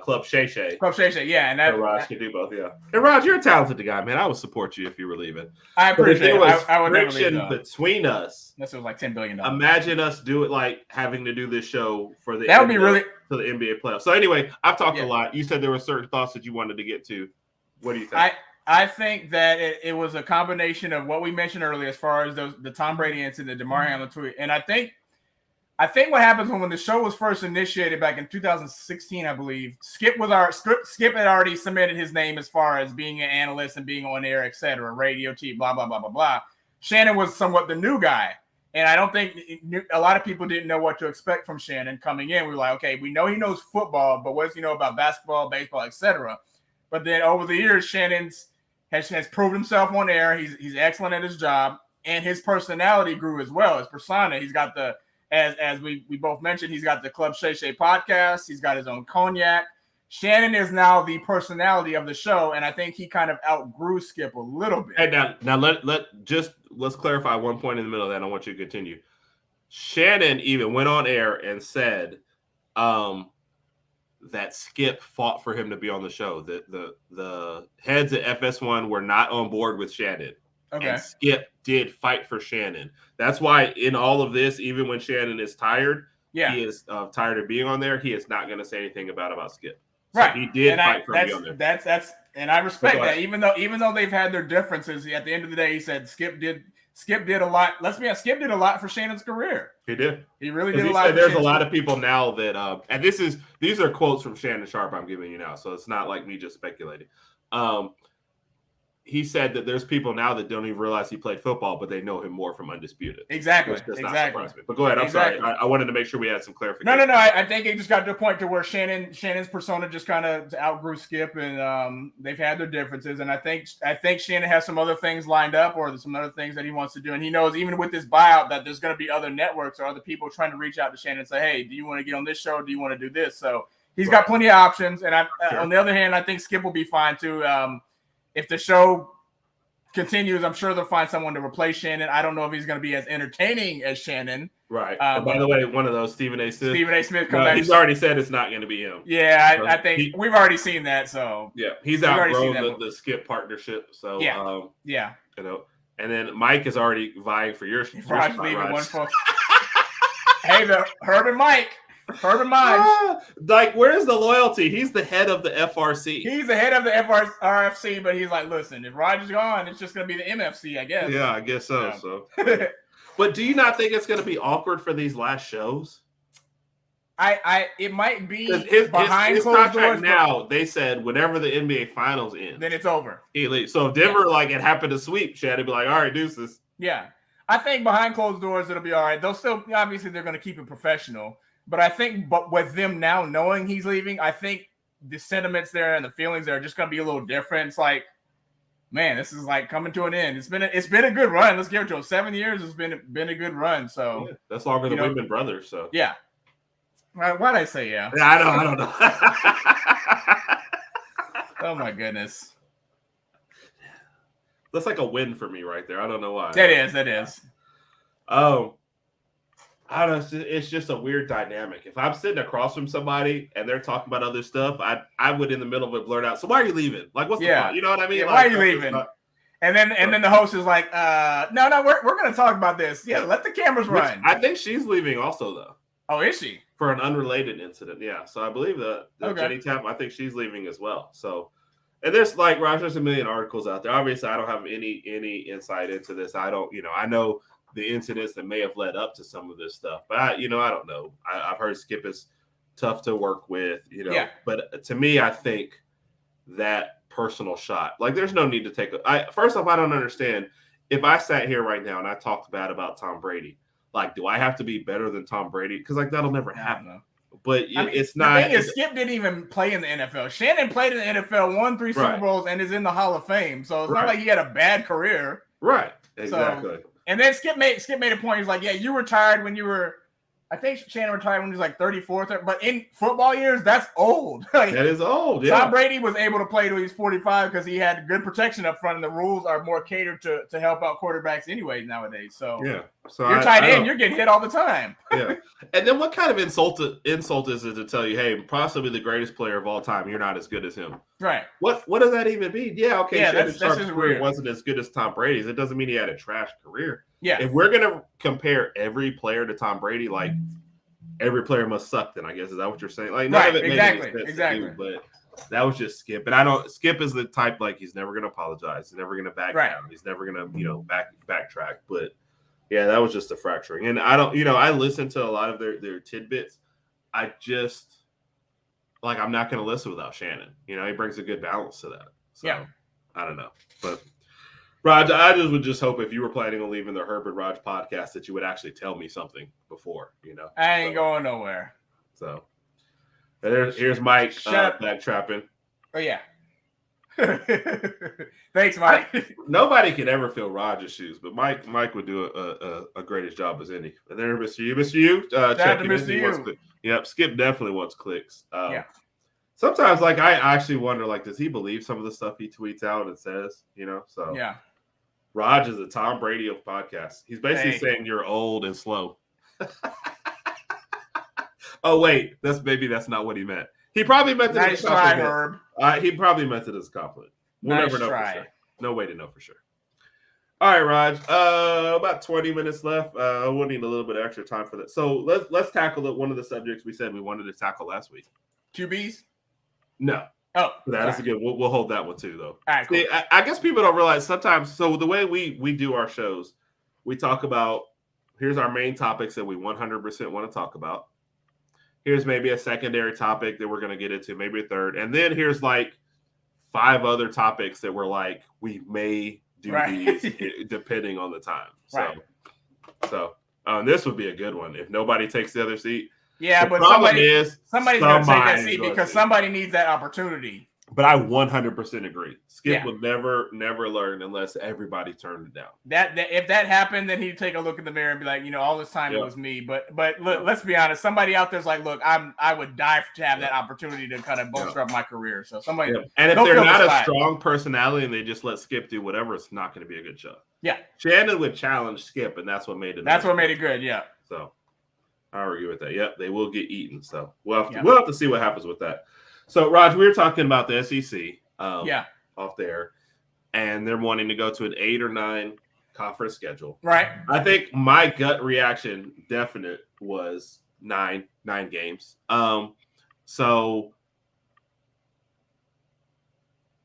Club Shay Shay. Club Shay Shay. Yeah, and Raj can do both. Yeah. And Raj, you're a talented guy, man. I would support you if you were leaving. I appreciate it. I would never leave, friction between us. Unless it was like $10 billion. Imagine us having to do this show for the that would be really to the NBA playoffs. So anyway, I've talked a lot. You said there were certain thoughts that you wanted to get to. What do you think? I think that it was a combination of what we mentioned earlier, as far as the Tom Brady incident, the Damar Hamlin tweet, and I think what happens when the show was first initiated back in 2016, I believe, Skip had already submitted his name as far as being an analyst and being on air, etc., radio, TV, blah blah blah blah blah. Shannon was somewhat the new guy, and I don't think a lot of people didn't know what to expect from Shannon coming in. We were like, okay, we know he knows football, but what does he know about basketball, baseball, etc.? But then over the years, Shannon has proved himself on air. He's excellent at his job, and his personality grew as well. His persona. He's got as we both mentioned, he's got the Club Shay Shay podcast. He's got his own cognac. Shannon is now the personality of the show, and I think he kind of outgrew Skip a little bit. Hey, now let's clarify one point in the middle of that. I want you to continue. Shannon even went on air and said that Skip fought for him to be on the show. The heads at FS1 were not on board with Shannon. Okay. And Skip did fight for Shannon. That's why in all of this, even when Shannon is tired, he is tired of being on there. He is not going to say anything about Skip. So right. He did fight for him on there. That's and I respect that. Even though they've had their differences, at the end of the day, he said Skip did a lot. Let's be honest, Skip did a lot for Shannon's career. He did. He really did a lot. There's a lot of people now that and these are quotes from Shannon Sharpe I'm giving you now, so it's not like me just speculating. He said that there's people now that don't even realize he played football, but they know him more from Undisputed. Exactly. Exactly. But go ahead. I'm sorry. I wanted to make sure we had some clarification. No. I think it just got to a point to where Shannon's persona just kind of outgrew Skip, and they've had their differences. And I think Shannon has some other things lined up, or there's some other things that he wants to do. And he knows even with this buyout that there's going to be other networks or other people trying to reach out to Shannon and say, hey, do you want to get on this show? Do you want to do this? So he's got plenty of options. And on the other hand, I think Skip will be fine too. If the show continues, I'm sure they'll find someone to replace Shannon. I don't know if he's going to be as entertaining as Shannon. Right. By the way, one of those, Stephen A. Smith. He's already said it's not going to be him. Yeah, I think we've already seen that. So yeah, he's outgrown the Skip partnership. So yeah. And then Mike is already vying for your spot. Hey, the Herb and Mike. Herb and Mike. Like, where's the loyalty? He's the head of the FRC. He's the head of the RFC, but he's like, listen, if Roger's gone, it's just going to be the MFC, I guess. Yeah, I guess so. Yeah. So, but do you not think it's going to be awkward for these last shows? It might be behind his contract doors, now. They said whenever the NBA Finals ends, then it's over. He leaves. So if Denver it happened to sweep, Chad would be like, all right, deuces. Yeah, I think behind closed doors it'll be all right. They'll still obviously they're going to keep it professional. But I think, with them now knowing he's leaving, I think the sentiments there and the feelings there are just going to be a little different. It's like, man, this is like coming to an end. It's been a good run. Let's give it to him. 7 years has been a good run. So that's longer than we've been brothers. So yeah. Why'd I say yeah? Yeah, I don't know. Oh my goodness. That's like a win for me right there. I don't know why. That is. Oh. I don't know. It's just a weird dynamic. If I'm sitting across from somebody and they're talking about other stuff, I would in the middle of it blurt out, so why are you leaving? Like, what's the point? You know what I mean? Yeah, why are you leaving? And then the host is like, no, we're going to talk about this. Yeah, let the cameras run. I think she's leaving also, though. Oh, is she? For an unrelated incident, yeah. So I believe that Jenny Tapp, I think she's leaving as well. So, and there's there's a million articles out there. Obviously, I don't have any insight into this. I don't, I know the incidents that may have led up to some of this stuff. But I don't know. I've heard Skip is tough to work with, But to me, I think that personal shot, like there's no need to take first off, I don't understand. If I sat here right now and I talked bad about Tom Brady, like, do I have to be better than Tom Brady? Because that'll never happen. But it's not. The thing is, Skip didn't even play in the NFL. Shannon played in the NFL, won 3 Super Bowls, and is in the Hall of Fame. So it's not like he had a bad career. Right. Exactly. And then Skip made a point. He's like, yeah, you retired when you were I think Shannon retired when he was like 34, but in football years, that's old. Like, that is old. Yeah. Tom Brady was able to play till he's 45 because he had good protection up front, and the rules are more catered to help out quarterbacks anyway nowadays. So yeah, so you're tight end, you're getting hit all the time. Yeah, and then what kind of insult is it to tell you, hey, possibly the greatest player of all time, you're not as good as him? Right. What does that even mean? Yeah, okay, Shannon Sharpe's career weird. wasn't as good as Tom Brady's. It doesn't mean he had a trash career. Yeah. If we're gonna compare every player to Tom Brady, like every player must suck, then I guess is that what you're saying? Like none of it made any sense to do, but that was just Skip. And Skip is the type like he's never gonna apologize, he's never gonna back down, he's never gonna backtrack. But yeah, that was just a fracturing. And I listen to a lot of their tidbits. I just I'm not gonna listen without Shannon. He brings a good balance to that. So yeah. I don't know, but. Raj, I would just hope if you were planning on leaving the Herb and Raj podcast that you would actually tell me something before, I ain't going nowhere. So here's Mike backtrapping. Oh, yeah. Thanks, Mike. Nobody can ever fill Raj's shoes, but Mike would do a greatest job as any. And there, Mr. U. Mr. U, check in. Mr. U. Yep, Skip definitely wants clicks. Yeah. Sometimes, I actually wonder, does he believe some of the stuff he tweets out and says, So yeah. Raj is a Tom Brady of podcasts. He's basically saying you're old and slow. Oh, wait. That's not what he meant. He probably meant it as a compliment. He probably meant it as a compliment. We'll never know for sure. No way to know for sure. All right, Raj. About 20 minutes left. We'll need a little bit of extra time for that. So let's tackle one of the subjects we said we wanted to tackle last week. QBs? No. Oh, that's a good. We'll hold that one too, though. All right, cool. See, I guess people don't realize sometimes. So the way we do our shows, we talk about here's our main topics that we 100% want to talk about. Here's maybe a secondary topic that we're going to get into, maybe a third, and then here's 5 other topics that we're we may do these depending on the time. So this would be a good one if nobody takes the other seat. Yeah, but somebody's going to take that seat because somebody needs that opportunity. But I 100% agree. Skip would never learn unless everybody turned it down. That if that happened, then he'd take a look in the mirror and be like, all this time it was me. But look, let's be honest. Somebody out there's like, look, I would die to have that opportunity to kind of bolster up my career. So somebody, and if they're not a strong personality and they just let Skip do whatever, it's not going to be a good show. Yeah, Shannon would challenge Skip, and that's what made it. That's what made it good. Yeah. So I argue with that. Yep, they will get eaten. So we'll have to see what happens with that. So, Raj, we were talking about the SEC off there, and they're wanting to go to an 8 or 9 conference schedule. Right. I think my gut reaction definite was 9 games. So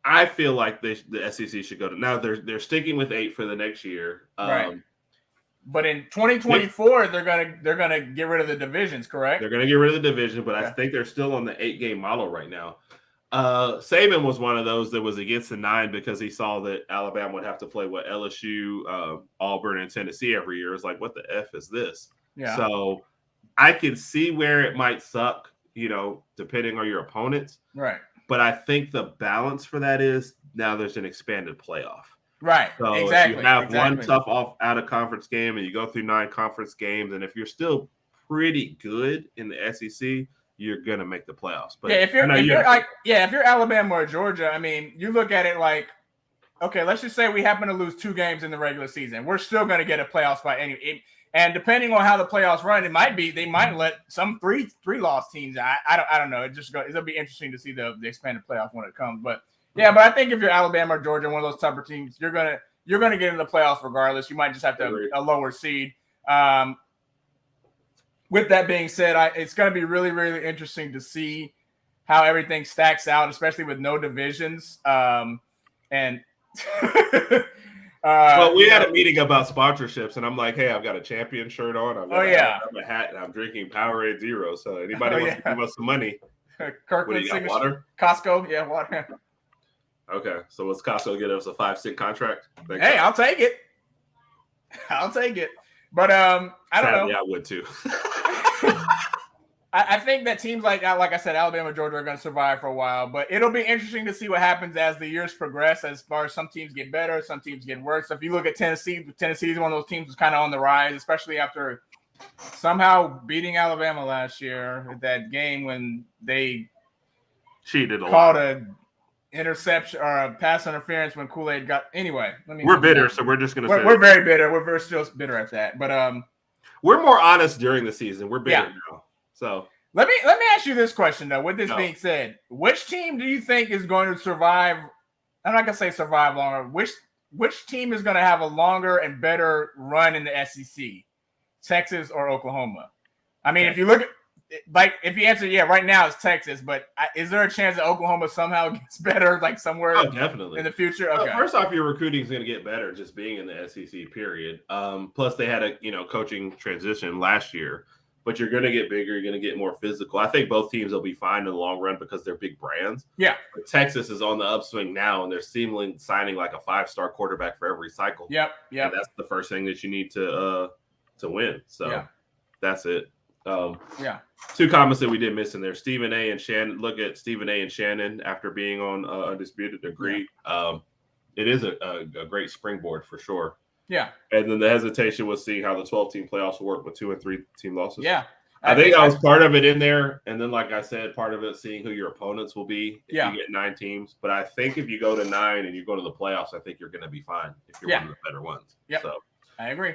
I feel like the SEC should go to – now they're sticking with 8 for the next year. Right. But in 2024, they're gonna get rid of the divisions, correct? They're gonna get rid of the division, but I think they're still on the 8-game model right now. Saban was one of those that was against the 9 because he saw that Alabama would have to play LSU, Auburn, and Tennessee every year. It's like, what the F is this? Yeah. So I can see where it might suck, depending on your opponents. Right. But I think the balance for that is now there's an expanded playoff. Right. So exactly. if you have one tough out of conference game and you go through 9 conference games, and if you're still pretty good in the SEC, you're gonna make the playoffs. But if you're Alabama or Georgia, I mean, you look at it like, okay, let's just say we happen to lose 2 games in the regular season. We're still gonna get a playoff spot anyway. And depending on how the playoffs run, they might let some three loss teams. I don't know. It'll be interesting to see the expanded playoff when it comes, but. Yeah, but I think if you're Alabama or Georgia, one of those tougher teams, you're gonna get in the playoffs regardless. You might just have to a lower seed. With that being said, it's going to be really, really interesting to see how everything stacks out, especially with no divisions. Well, we had a meeting about sponsorships, and I'm like, hey, I've got a champion shirt on. I've got a hat, and I'm drinking Powerade Zero. So anybody wants to give us some money? Kirkland signature. Water? Costco, yeah, water. Okay, so what's Costco get us a 5-cent contract? Hey, I'll take it. But I don't know. Yeah, I would too. I think that teams like I said, Alabama, Georgia are going to survive for a while. But it'll be interesting to see what happens as the years progress. As far as some teams get better, some teams get worse. So if you look at Tennessee is one of those teams that's kind of on the rise, especially after somehow beating Alabama last year at that game when they cheated a called lot. a interception or a pass interference when Kool-Aid got. Anyway, we're bitter, so we're just gonna say we're very bitter. We're very still bitter at that, but we're more honest during the season. We're bitter now. So let me ask you this question though. With this being said, which team do you think is going to survive? I'm not gonna say survive longer. Which team is going to have a longer and better run in the SEC, Texas or Oklahoma? I mean, if you look at if you answer right now it's Texas, but is there a chance that Oklahoma somehow gets better, like somewhere definitely in the future? Okay. First off, your recruiting is going to get better just being in the SEC. Period. Plus, they had a coaching transition last year, but you're going to get bigger. You're going to get more physical. I think both teams will be fine in the long run because they're big brands. Yeah. But Texas is on the upswing now, and they're seemingly signing like a 5-star quarterback for every cycle. Yep. And that's the first thing that you need to win. So that's it. Two comments that we did miss in there. Stephen A. and Shannon. Look at Stephen A. and Shannon after being on Undisputed. Agree. It is a great springboard for sure. Yeah. And then the hesitation was seeing how the 12-team playoffs work with 2 and 3 team losses. Yeah. I think that was part of it in there. And then, like I said, part of it seeing who your opponents will be if you get 9 teams. But I think if you go to 9 and you go to the playoffs, I think you're going to be fine if you're one of the better ones. Yeah. So I agree.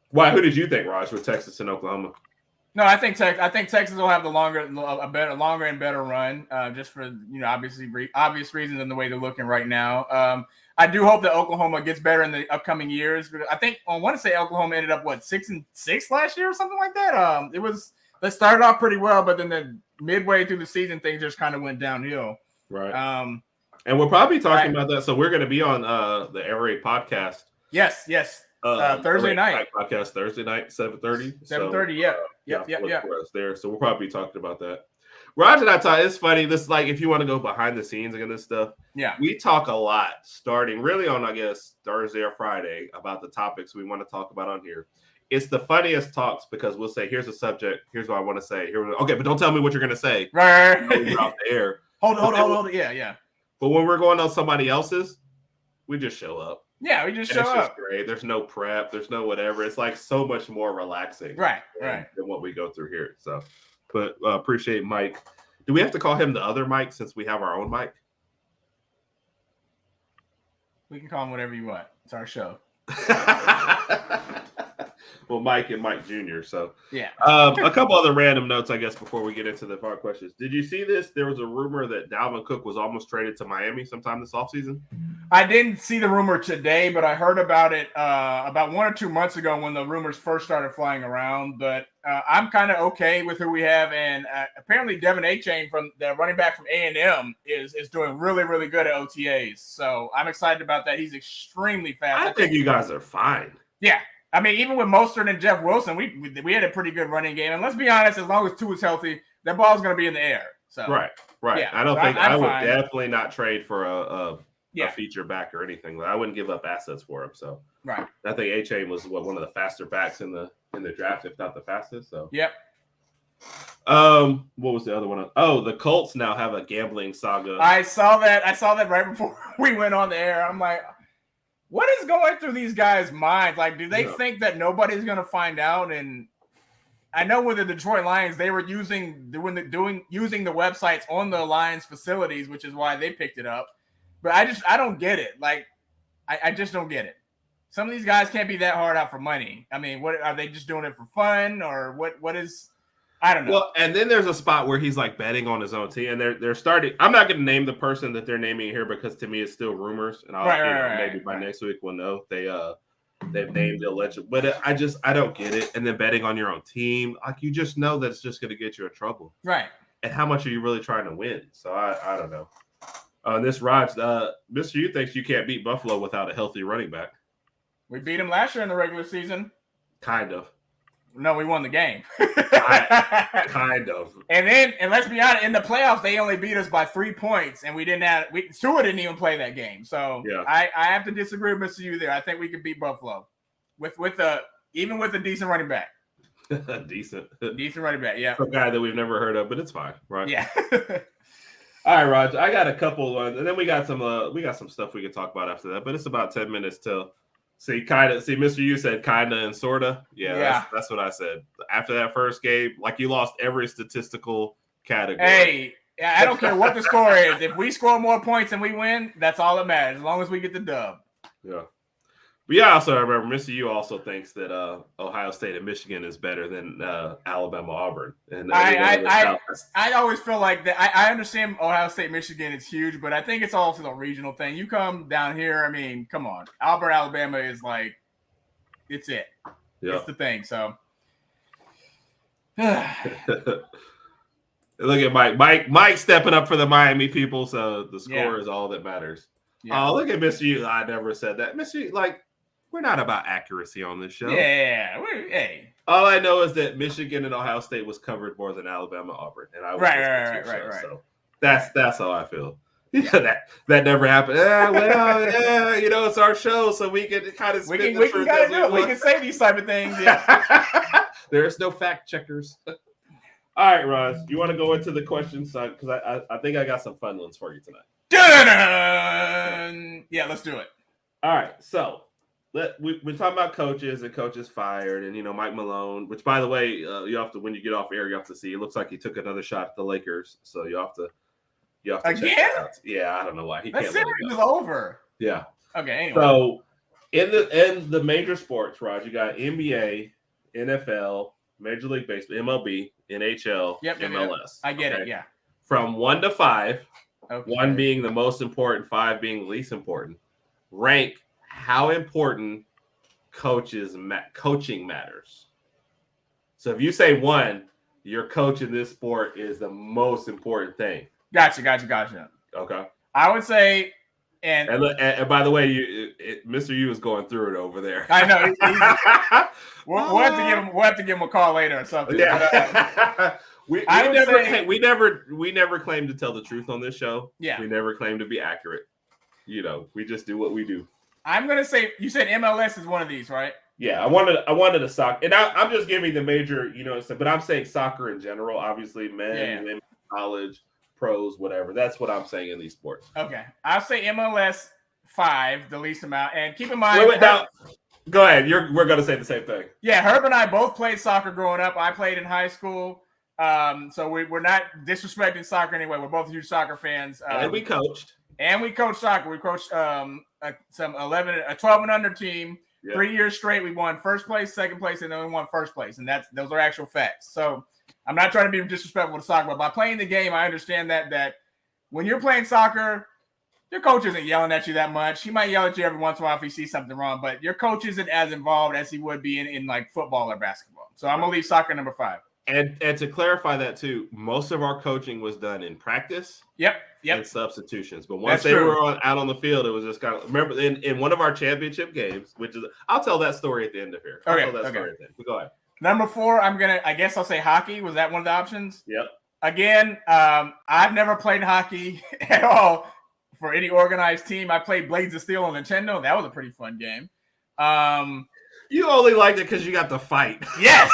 Why? Who did you think, Raj, with Texas and Oklahoma? No, I think Texas will have longer and better run, just for obvious reasons and the way they're looking right now. I do hope that Oklahoma gets better in the upcoming years. I think I want to say Oklahoma ended up 6-6 last year or something like that. They started off pretty well, but then the midway through the season things just kind of went downhill. Right. And we're probably talking about that. So we're going to be on the Air Raid podcast. Yes. Thursday night podcast. Thursday night, 7:30. 7:30. Yep. For us there. So we'll probably be talking about that. Raj and I talk. It's funny. This if you want to go behind the scenes and this stuff. Yeah. We talk a lot starting really on Thursday or Friday about the topics we want to talk about on here. It's the funniest talks because we'll say, "Here's a subject. Here's what I want to say." Okay, but don't tell me what you're going to say. Right. You're off the air. Hold on. Yeah. But when we're going on somebody else's, we just show up. Yeah, we just show up. It's just great. There's no prep. There's no whatever. It's so much more relaxing. Right. Than what we go through here. So, but appreciate Mike. Do we have to call him the other Mike since we have our own mic? We can call him whatever you want. It's our show. Well, Mike and Mike Jr. So yeah. A couple other random notes, I guess, before we get into the hard questions. Did you see this? There was a rumor that Dalvin Cook was almost traded to Miami sometime this offseason. I didn't see the rumor today, but I heard about it about 1 or 2 months ago when the rumors first started flying around. But I'm kind of okay with who we have, and apparently Devin Achane, from the running back from A&M, is doing really, really good at OTAs. So I'm excited about that. He's extremely fast. I think you guys are fine. Yeah. I mean, even with Mostert and Jeff Wilson, we had a pretty good running game. And let's be honest, as long as Tua is healthy, that ball's going to be in the air. So right. Yeah, I don't think I would definitely not trade for a feature back or anything. I wouldn't give up assets for him. So right. I think A-Chain was one of the faster backs in the draft, if not the fastest. So yep. What was the other one? Oh, the Colts now have a gambling saga. I saw that right before we went on the air. I'm like, what is going through these guys' minds? Like, do they think that nobody's going to find out? And I know with the Detroit Lions, they were using the websites on the Lions facilities, which is why they picked it up. But I don't get it. Like, I just don't get it. Some of these guys can't be that hard out for money. I mean, what are they just doing it for fun, or what is? I don't know. Well, and then there's a spot where he's like betting on his own team, and they're starting. I'm not going to name the person that they're naming here because to me it's still rumors, and maybe by next week we'll know they've named the legend. But I don't get it. And then betting on your own team, like you just know that it's just going to get you in trouble, right? And how much are you really trying to win? So I don't know. This Raj, Mr. U thinks you can't beat Buffalo without a healthy running back. We beat him last year in the regular season. Kind of. No, we won the game. Kind of. And let's be honest, in the playoffs, they only beat us by 3 points, and Tua didn't even play that game. So yeah. I have to disagree with Mr. U there. I think we could beat Buffalo even with a decent running back. Decent running back, yeah. A guy that we've never heard of, but it's fine, right? Yeah. All right, Raj. I got a couple ones, and then we got some stuff we can talk about after that. But it's about 10 minutes till See, Mr. U said kinda and sorta. Yeah. That's what I said. After that first game, like you lost every statistical category. Hey, I don't care what the score is. If we score more points and we win, that's all that matters. As long as we get the dub. Yeah. But yeah, also I remember Mr. U also thinks that Ohio State and Michigan is better than Alabama Auburn. And I always feel like that. I understand Ohio State Michigan is huge, but I think it's also a regional thing. You come down here, I mean, come on, Auburn Alabama is like, it's it. Yeah. It's the thing. So look at Mike stepping up for the Miami people. So the score is all that matters. Yeah. Oh, look at Mr. U. I never said that, Mr. U, like. We're not about accuracy on this show. Yeah, hey. All I know is that Michigan and Ohio State was covered more than Alabama Auburn, and I was right. So that's how I feel. Yeah, that never happened. It's our show, so we can kind of we can say these type of things. Yeah. There's no fact checkers. All right, Roz, you want to go into the questions because I think I got some fun ones for you tonight. Dun-dun-dun! Yeah, let's do it. All right, so. We're talking about coaches and coaches fired, and Mike Malone. Which, by the way, you have to when you get off air, you have to see. It looks like he took another shot at the Lakers, so you have to again. Check that out. Yeah, I don't know why he that can't. That series is over. Yeah. Okay. Anyway. So in the major sports, Raj, you got NBA, NFL, Major League Baseball, MLB, NHL, MLS. I get it. Yeah. From 1 to 5, 1 being the most important, 5 being the least important. Rank how important coaching matters. So if you say 1, your coach in this sport is the most important thing. Gotcha. Okay. I would say, and by the way, Mr. U is going through it over there. I know. We'll have to give him a call later or something. Yeah. We never claim to tell the truth on this show. Yeah. We never claim to be accurate. We just do what we do. I'm gonna say you said MLS is one of these, right? Yeah, I wanted a soccer, and I'm just giving the major, but I'm saying soccer in general. Obviously, men, women, college, pros, whatever. That's what I'm saying in these sports. Okay, I'll say MLS 5, the least amount, and keep in mind. Wait, now, go ahead. We're gonna say the same thing. Yeah, Herb and I both played soccer growing up. I played in high school, so we're not disrespecting soccer anyway. We're both huge soccer fans. And we coached. And we coached soccer. We coached a 12 and under team. Yeah. 3 years straight, we won first place, second place, and then we won first place. And those are actual facts. So I'm not trying to be disrespectful to soccer, but by playing the game, I understand that when you're playing soccer, your coach isn't yelling at you that much. He might yell at you every once in a while if he sees something wrong, but your coach isn't as involved as he would be in like football or basketball. So I'm gonna leave soccer number 5. And to clarify that too, most of our coaching was done in practice. Yep. And substitutions. But once they were out on the field, it was just kind of remember in one of our championship games, which is I'll tell that story at the end of here. I'll tell that story at the end. But go ahead. Number 4, I guess I'll say hockey. Was that one of the options? Yep. Again, I've never played hockey at all for any organized team. I played Blades of Steel on Nintendo. That was a pretty fun game. You only liked it because you got to fight. Yes.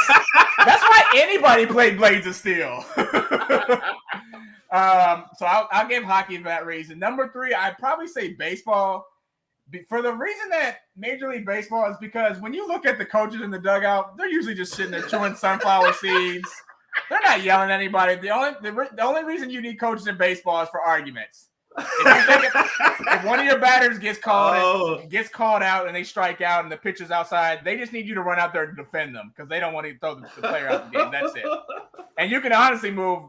That's why anybody played Blades of Steel. So I'll give hockey for that reason. Number 3, I'd probably say baseball. For the reason that Major League Baseball is because when you look at the coaches in the dugout, they're usually just sitting there chewing sunflower seeds. They're not yelling at anybody. The only reason you need coaches in baseball is for arguments. If one of your batters gets called out and they strike out and the pitcher's outside, they just need you to run out there to defend them because they don't want to throw the player out the game. That's it. And you can honestly move,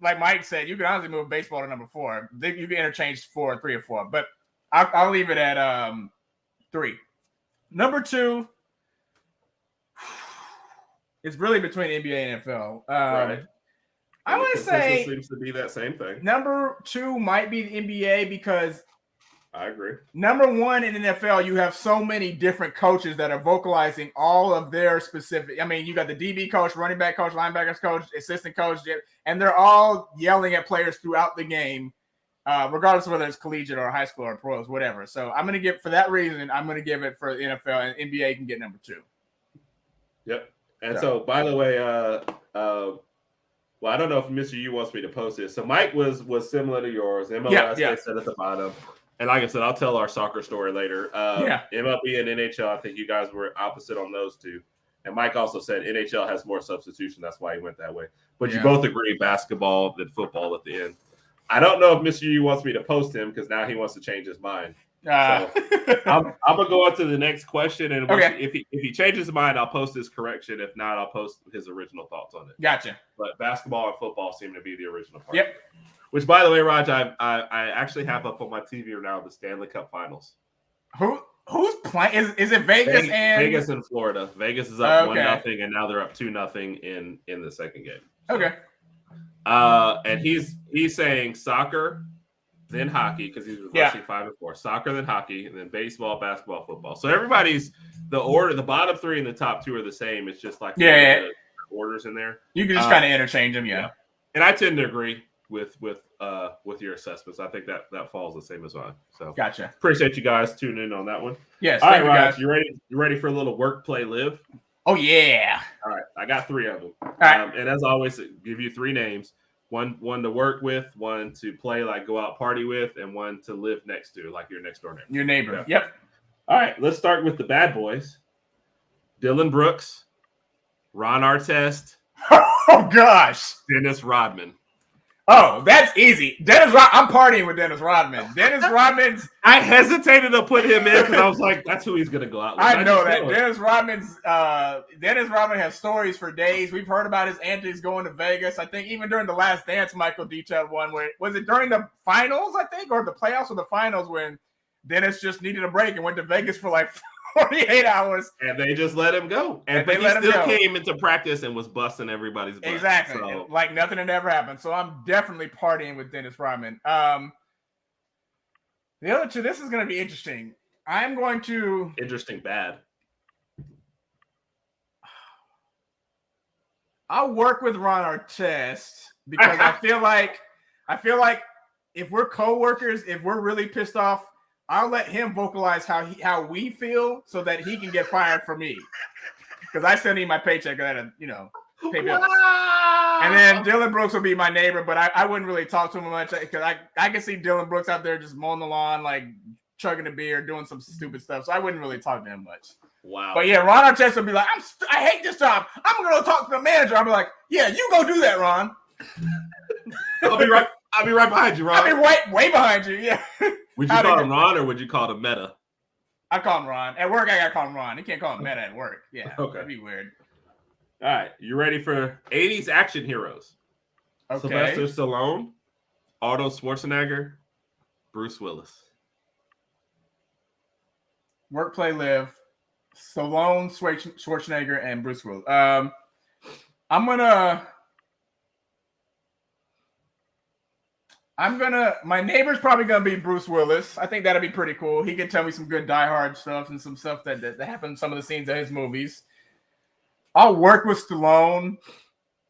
like Mike said, you can honestly move baseball to number 4. You can interchange 4, 3, or 4, but I'll leave it at 3. Number 2 is really between NBA and NFL. Right. I want to say seems to be that same thing. Number 2 might be the NBA because I agree. Number 1 in NFL, you have so many different coaches that are vocalizing all of their specific. I mean, you got the DB coach, running back coach, linebackers coach, assistant coach, and they're all yelling at players throughout the game, regardless of whether it's collegiate or high school or pros, whatever. So I'm going to give for that reason. I'm going to give it for the NFL, and NBA can get number 2. Yep. And so by the way, well, I don't know if Mr. U wants me to post it. So Mike was similar to yours. MLS, they said at the bottom. And like I said, I'll tell our soccer story later. Yeah. MLB and NHL, I think you guys were opposite on those two. And Mike also said NHL has more substitution. That's why he went that way. But you both agree basketball than football at the end. I don't know if Mr. U wants me to post him because now he wants to change his mind. So I'm gonna go on to the next question, and if he changes his mind, I'll post his correction. If not, I'll post his original thoughts on it. Gotcha. But basketball and football seem to be the original part. Yep. Which, by the way, Raj, I actually have up on my TV now the Stanley Cup Finals. Who's playing? Is it Vegas and Vegas and Florida? Vegas is up 1-0, and now they're up 2-0 in the second game. So, okay. And he's saying soccer, then hockey because he's reversing 5 and 4. Soccer, then hockey, and then baseball, basketball, football. So everybody's the order. The bottom 3 and the top 2 are the same. It's just like the orders in there. You can just kind of interchange them, yeah. And I tend to agree with your assessments. I think that falls the same as mine. So gotcha. Appreciate you guys tuning in on that one. Yes. All right, Raj, you ready for a little work, play, live? Oh yeah. All right, I got 3 of them. All right. And as always, give you 3 names: one to work with, one to play, like go out party with, and one to live next to, like your next door neighbor. Your neighbor. Yep. All right, let's start with the bad boys: Dylan Brooks, Ron Artest. Oh gosh. Dennis Rodman. Oh, that's easy. I'm partying with Dennis Rodman. Dennis Rodman's. I hesitated to put him in because I was like, that's who he's going to go out with. I know that. Dennis Rodman has stories for days. We've heard about his antics going to Vegas. I think even during the Last Dance, Michael detailed one where, was it during the finals, I think, or the playoffs or the finals when Dennis just needed a break and went to Vegas for like 48 hours. And they just let him go. But he still came into practice and was busting everybody's butt. Exactly. So. Like nothing had ever happened. So I'm definitely partying with Dennis Rodman. The other two, this is going to be interesting. I'm going to... Interesting bad. I'll work with Ron Artest because I feel like if we're co-workers, if we're really pissed off, I'll let him vocalize how we feel so that he can get fired for me. Because I still need my paycheck. I gotta, pay bills. Wow. And then Dylan Brooks will be my neighbor, but I wouldn't really talk to him much because I can see Dylan Brooks out there just mowing the lawn, like chugging a beer, doing some stupid stuff. So I wouldn't really talk to him much. Wow. But yeah, Ron Artest will be like, I hate this job. I'm gonna talk to the manager. I'll be like, yeah, you go do that, Ron. I'll be right behind you, Ron. I'll be way behind you, yeah. Would you call him Ron or would you call him Meta? I call him Ron. At work, I gotta call him Ron. You can't call him Meta at work. Yeah, okay. That'd be weird. All right, you ready for 80s action heroes? Okay. Sylvester Stallone, Arnold Schwarzenegger, Bruce Willis. Work, play, live. Stallone, Schwarzenegger, and Bruce Willis. My neighbor's probably gonna be Bruce Willis. I think that'd be pretty cool. He can tell me some good Die Hard stuff and some stuff that happened in some of the scenes of his movies. I'll work with Stallone.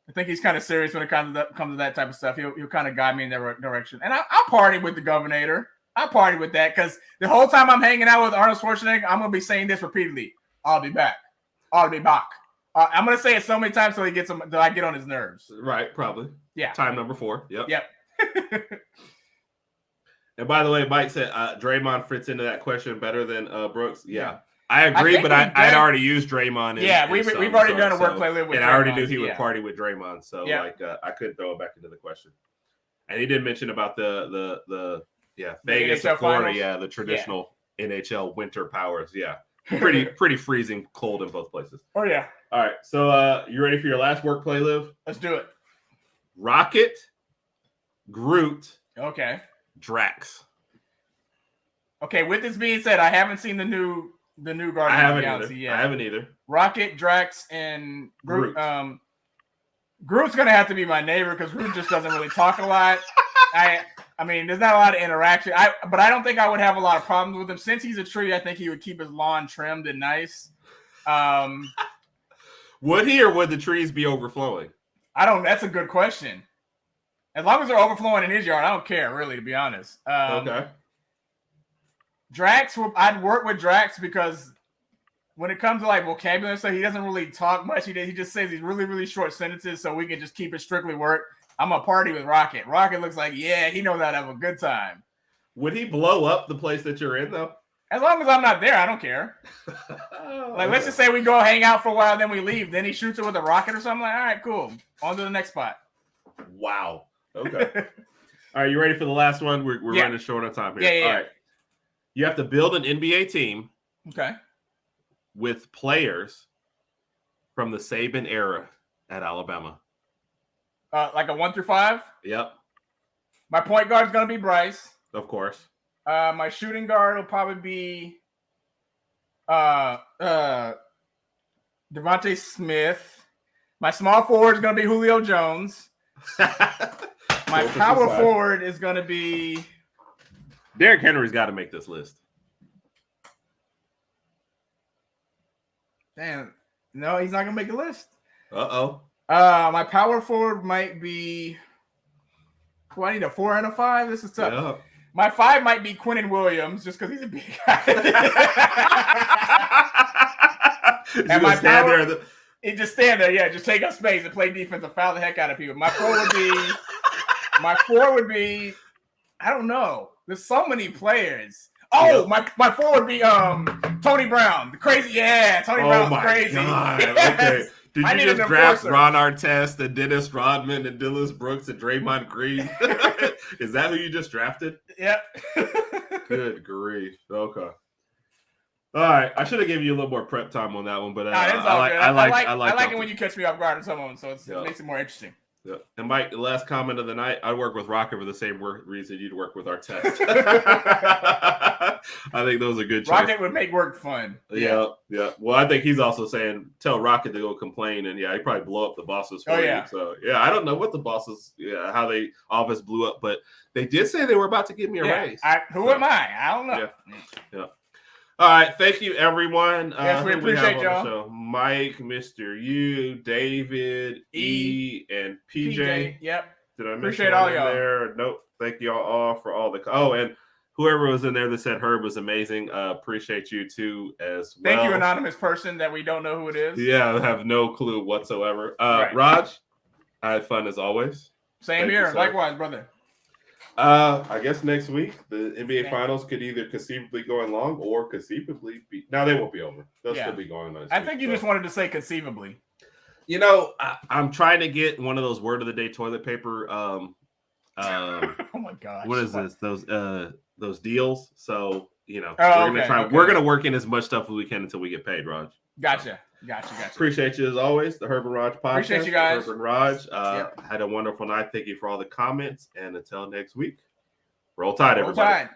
I think he's kind of serious when it comes to that type of stuff. He'll kind of guide me in that direction. And I'll party with the Governor. I'll party with that because the whole time I'm hanging out with Arnold Schwarzenegger, I'm gonna be saying this repeatedly. I'll be back. I'll be back. I'm gonna say it so many times till I get on his nerves. Right, probably. Yeah. Time number 4. Yep. And by the way, Mike said Draymond fits into that question better than Brooks. Yeah. I agree, but I'd already used Draymond. We've already done a work play live with and Draymond. I already knew he would party with Draymond, so I couldn't throw it back into the question. And he did mention about the Vegas and Florida, finals. The traditional NHL winter powers, pretty freezing cold in both places. Oh yeah. All right, so you ready for your last work play live? Let's do it. Rocket, Groot, okay, Drax. Okay, with this being said, I haven't seen the new Guardians of the Galaxy yet. I haven't either. Rocket, Drax, and Groot. Groot's gonna have to be my neighbor because Groot just doesn't really talk a lot. I mean, there's not a lot of interaction. But I don't think I would have a lot of problems with him. Since he's a tree, I think he would keep his lawn trimmed and nice. Would he, or would the trees be overflowing? That's a good question. As long as they're overflowing in his yard, I don't care, really, to be honest. Okay. Drax, I'd work with Drax because when it comes to like vocabulary stuff, he doesn't really talk much. He just says these really, really short sentences, so we can just keep it strictly work. I'm a party with Rocket. Rocket looks like, he knows how to have a good time. Would he blow up the place that you're in though? As long as I'm not there, I don't care. Like, let's just say we go hang out for a while, then we leave. Then he shoots it with a rocket or something. Like, all right, cool. On to the next spot. Wow. Okay. All right, you ready for the last one? We're running short on time here. Yeah. All right. You have to build an NBA team. Okay. With players from the Saban era at Alabama. Like a 1 through 5? Yep. My point guard is going to be Bryce. Of course. My shooting guard will probably be Devontae Smith. My small forward is going to be Julio Jones. My power forward is going to be Derrick Henry's got to make this list. Damn. No, he's not going to make the list. Uh-oh. My power forward might be I need a 4 and a 5? This is tough. Yeah. My 5 might be Quinnen Williams just because he's a big guy. And my power, it just stand there, just take up space and play defense and foul the heck out of people. My 4 would be I don't know. There's so many players. Oh, my 4 would be Tony Brown. The crazy, Tony Brown's crazy. God. Yes. Okay. Did you just draft Ron Artest and Dennis Rodman and Dylan Brooks and Draymond Green? Is that who you just drafted? Yep. Good grief. Okay. All right. I should have given you a little more prep time on that one, but I like it when you catch me off guard on someone, so it makes it more interesting. Yeah. And Mike, the last comment of the night, I work with Rocket for the same reason you'd work with Artest. I think those are good choices. Rocket would make work fun. Yeah. Well, I think he's also saying, tell Rocket to go complain, and he'd probably blow up the bosses for you. So, I don't know what the bosses, how they office blew up, but they did say they were about to give me a raise. Who am I? I don't know. Yeah. All right, thank you, everyone. Yes, we appreciate y'all. So Mike, Mr. U, David, E, and PJ. Yep. Did I appreciate all y'all there? Nope. Thank y'all all for all the. And whoever was in there that said Herb was amazing. Appreciate you too as well. Thank you, anonymous person that we don't know who it is. Yeah, I have no clue whatsoever. Raj, I had fun as always. Same here. Likewise, brother. I guess next week the NBA Finals could either conceivably go long or conceivably be. Now they won't be over. They'll still be going on. I think you just wanted to say conceivably. I'm trying to get one of those word of the day toilet paper. Oh my gosh! What is this? Those deals. So we're gonna try. We're gonna work in as much stuff as we can until we get paid, Raj. Gotcha. Appreciate you as always. The Herb and Raj podcast. Appreciate you guys. Herb and Raj had a wonderful night. Thank you for all the comments. And until next week, roll Tide, everybody. Roll Tide.